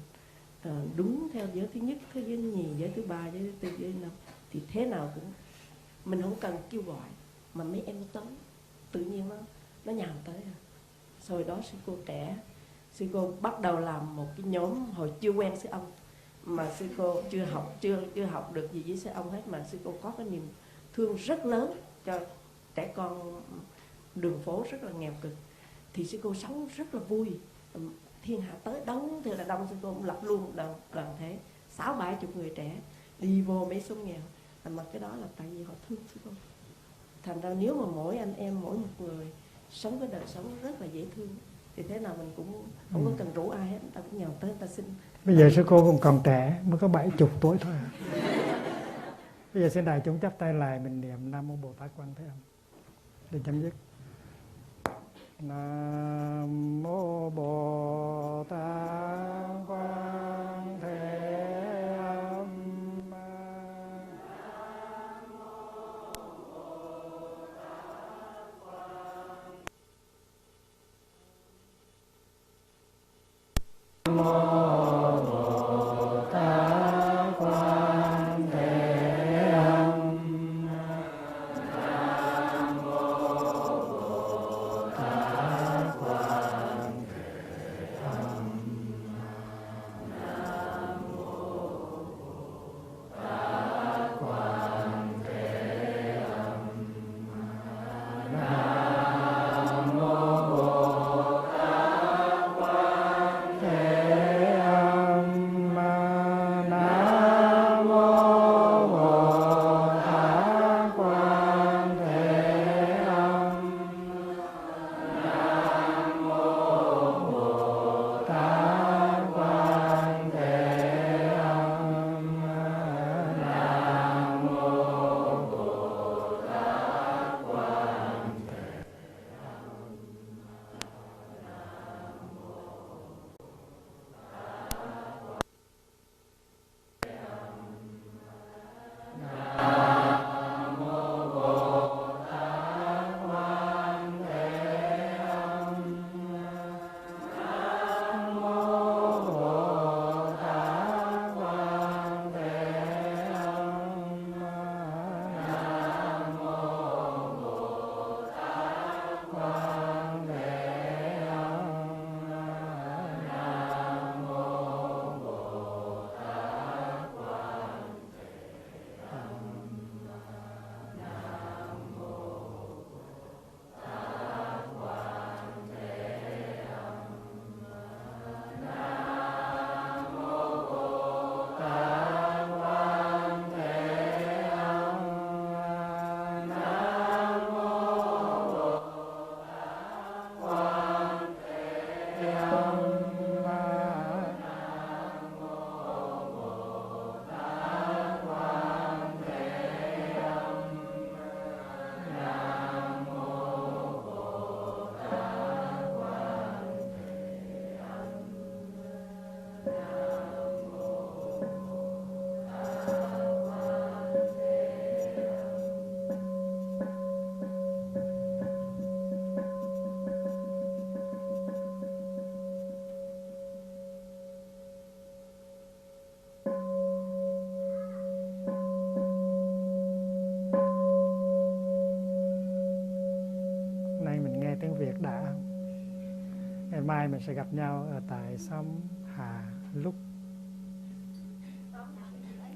đúng theo giới thứ nhất, giới thứ nhì, giới thứ ba, giới thứ tư, giới thứ năm, thì thế nào cũng mình không cần kêu gọi mà mấy em tới, tự nhiên nó nhào tới. Rồi đó sư cô trẻ, sư cô bắt đầu làm một cái nhóm, hồi chưa quen sư ông mà sư cô chưa học được gì với sư ông hết, mà sư cô có cái niềm thương rất lớn cho trẻ con đường phố rất là nghèo cực. Thì sư cô sống rất là vui, thiên hạ tới đông thì là đông, sư cô cũng lập luôn đoàn thể 60-70 người trẻ đi vô mấy xóm nghèo. Mà cái đó là tại vì họ thương sư cô. Thành ra nếu mà mỗi anh em, mỗi một người sống cái đời sống rất là dễ thương thì thế nào mình cũng không có cần rủ ai hết, người ta cũng nhào tới người ta xin. Bây giờ sư cô cũng còn trẻ, mới có 70 tuổi thôi. Bây giờ xin đại chúng chắp tay lại, mình niệm Nam Mô Bồ Tát Quan Thế Âm để chấm dứt. Nam Mô Bồ Tát Quan Thế Âm. Nam Mô Bồ Tát Quan Thế Âm. Nam Mô Bồ Tát Quan Thế Âm. Nam Mô Bồ Tát Quan Thế Âm. Nam Mô Bồ Tát Quan Thế Âm. Nam Mô Bồ Tát Quan Thế Âm. Nam Mô Bồ Tát Quan Thế Âm. Nam Mô Bồ Tát Quan Thế Nam Mô Bồ Tát Quan Thế Âm. Nam Mô Bồ Tát Quan Thế Âm. Nam Mô Bồ Tát Quan Thế Âm. Nam Mô Bồ Tát Quan Thế Nay mình nghe tiếng Việt đã không? Ngày mai mình sẽ gặp nhau ở tại xóm Hà lúc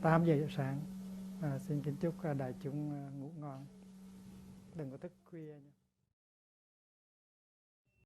8 giờ sáng. Xin kính chúc đại chúng ngủ ngon, đừng có thức khuya nha.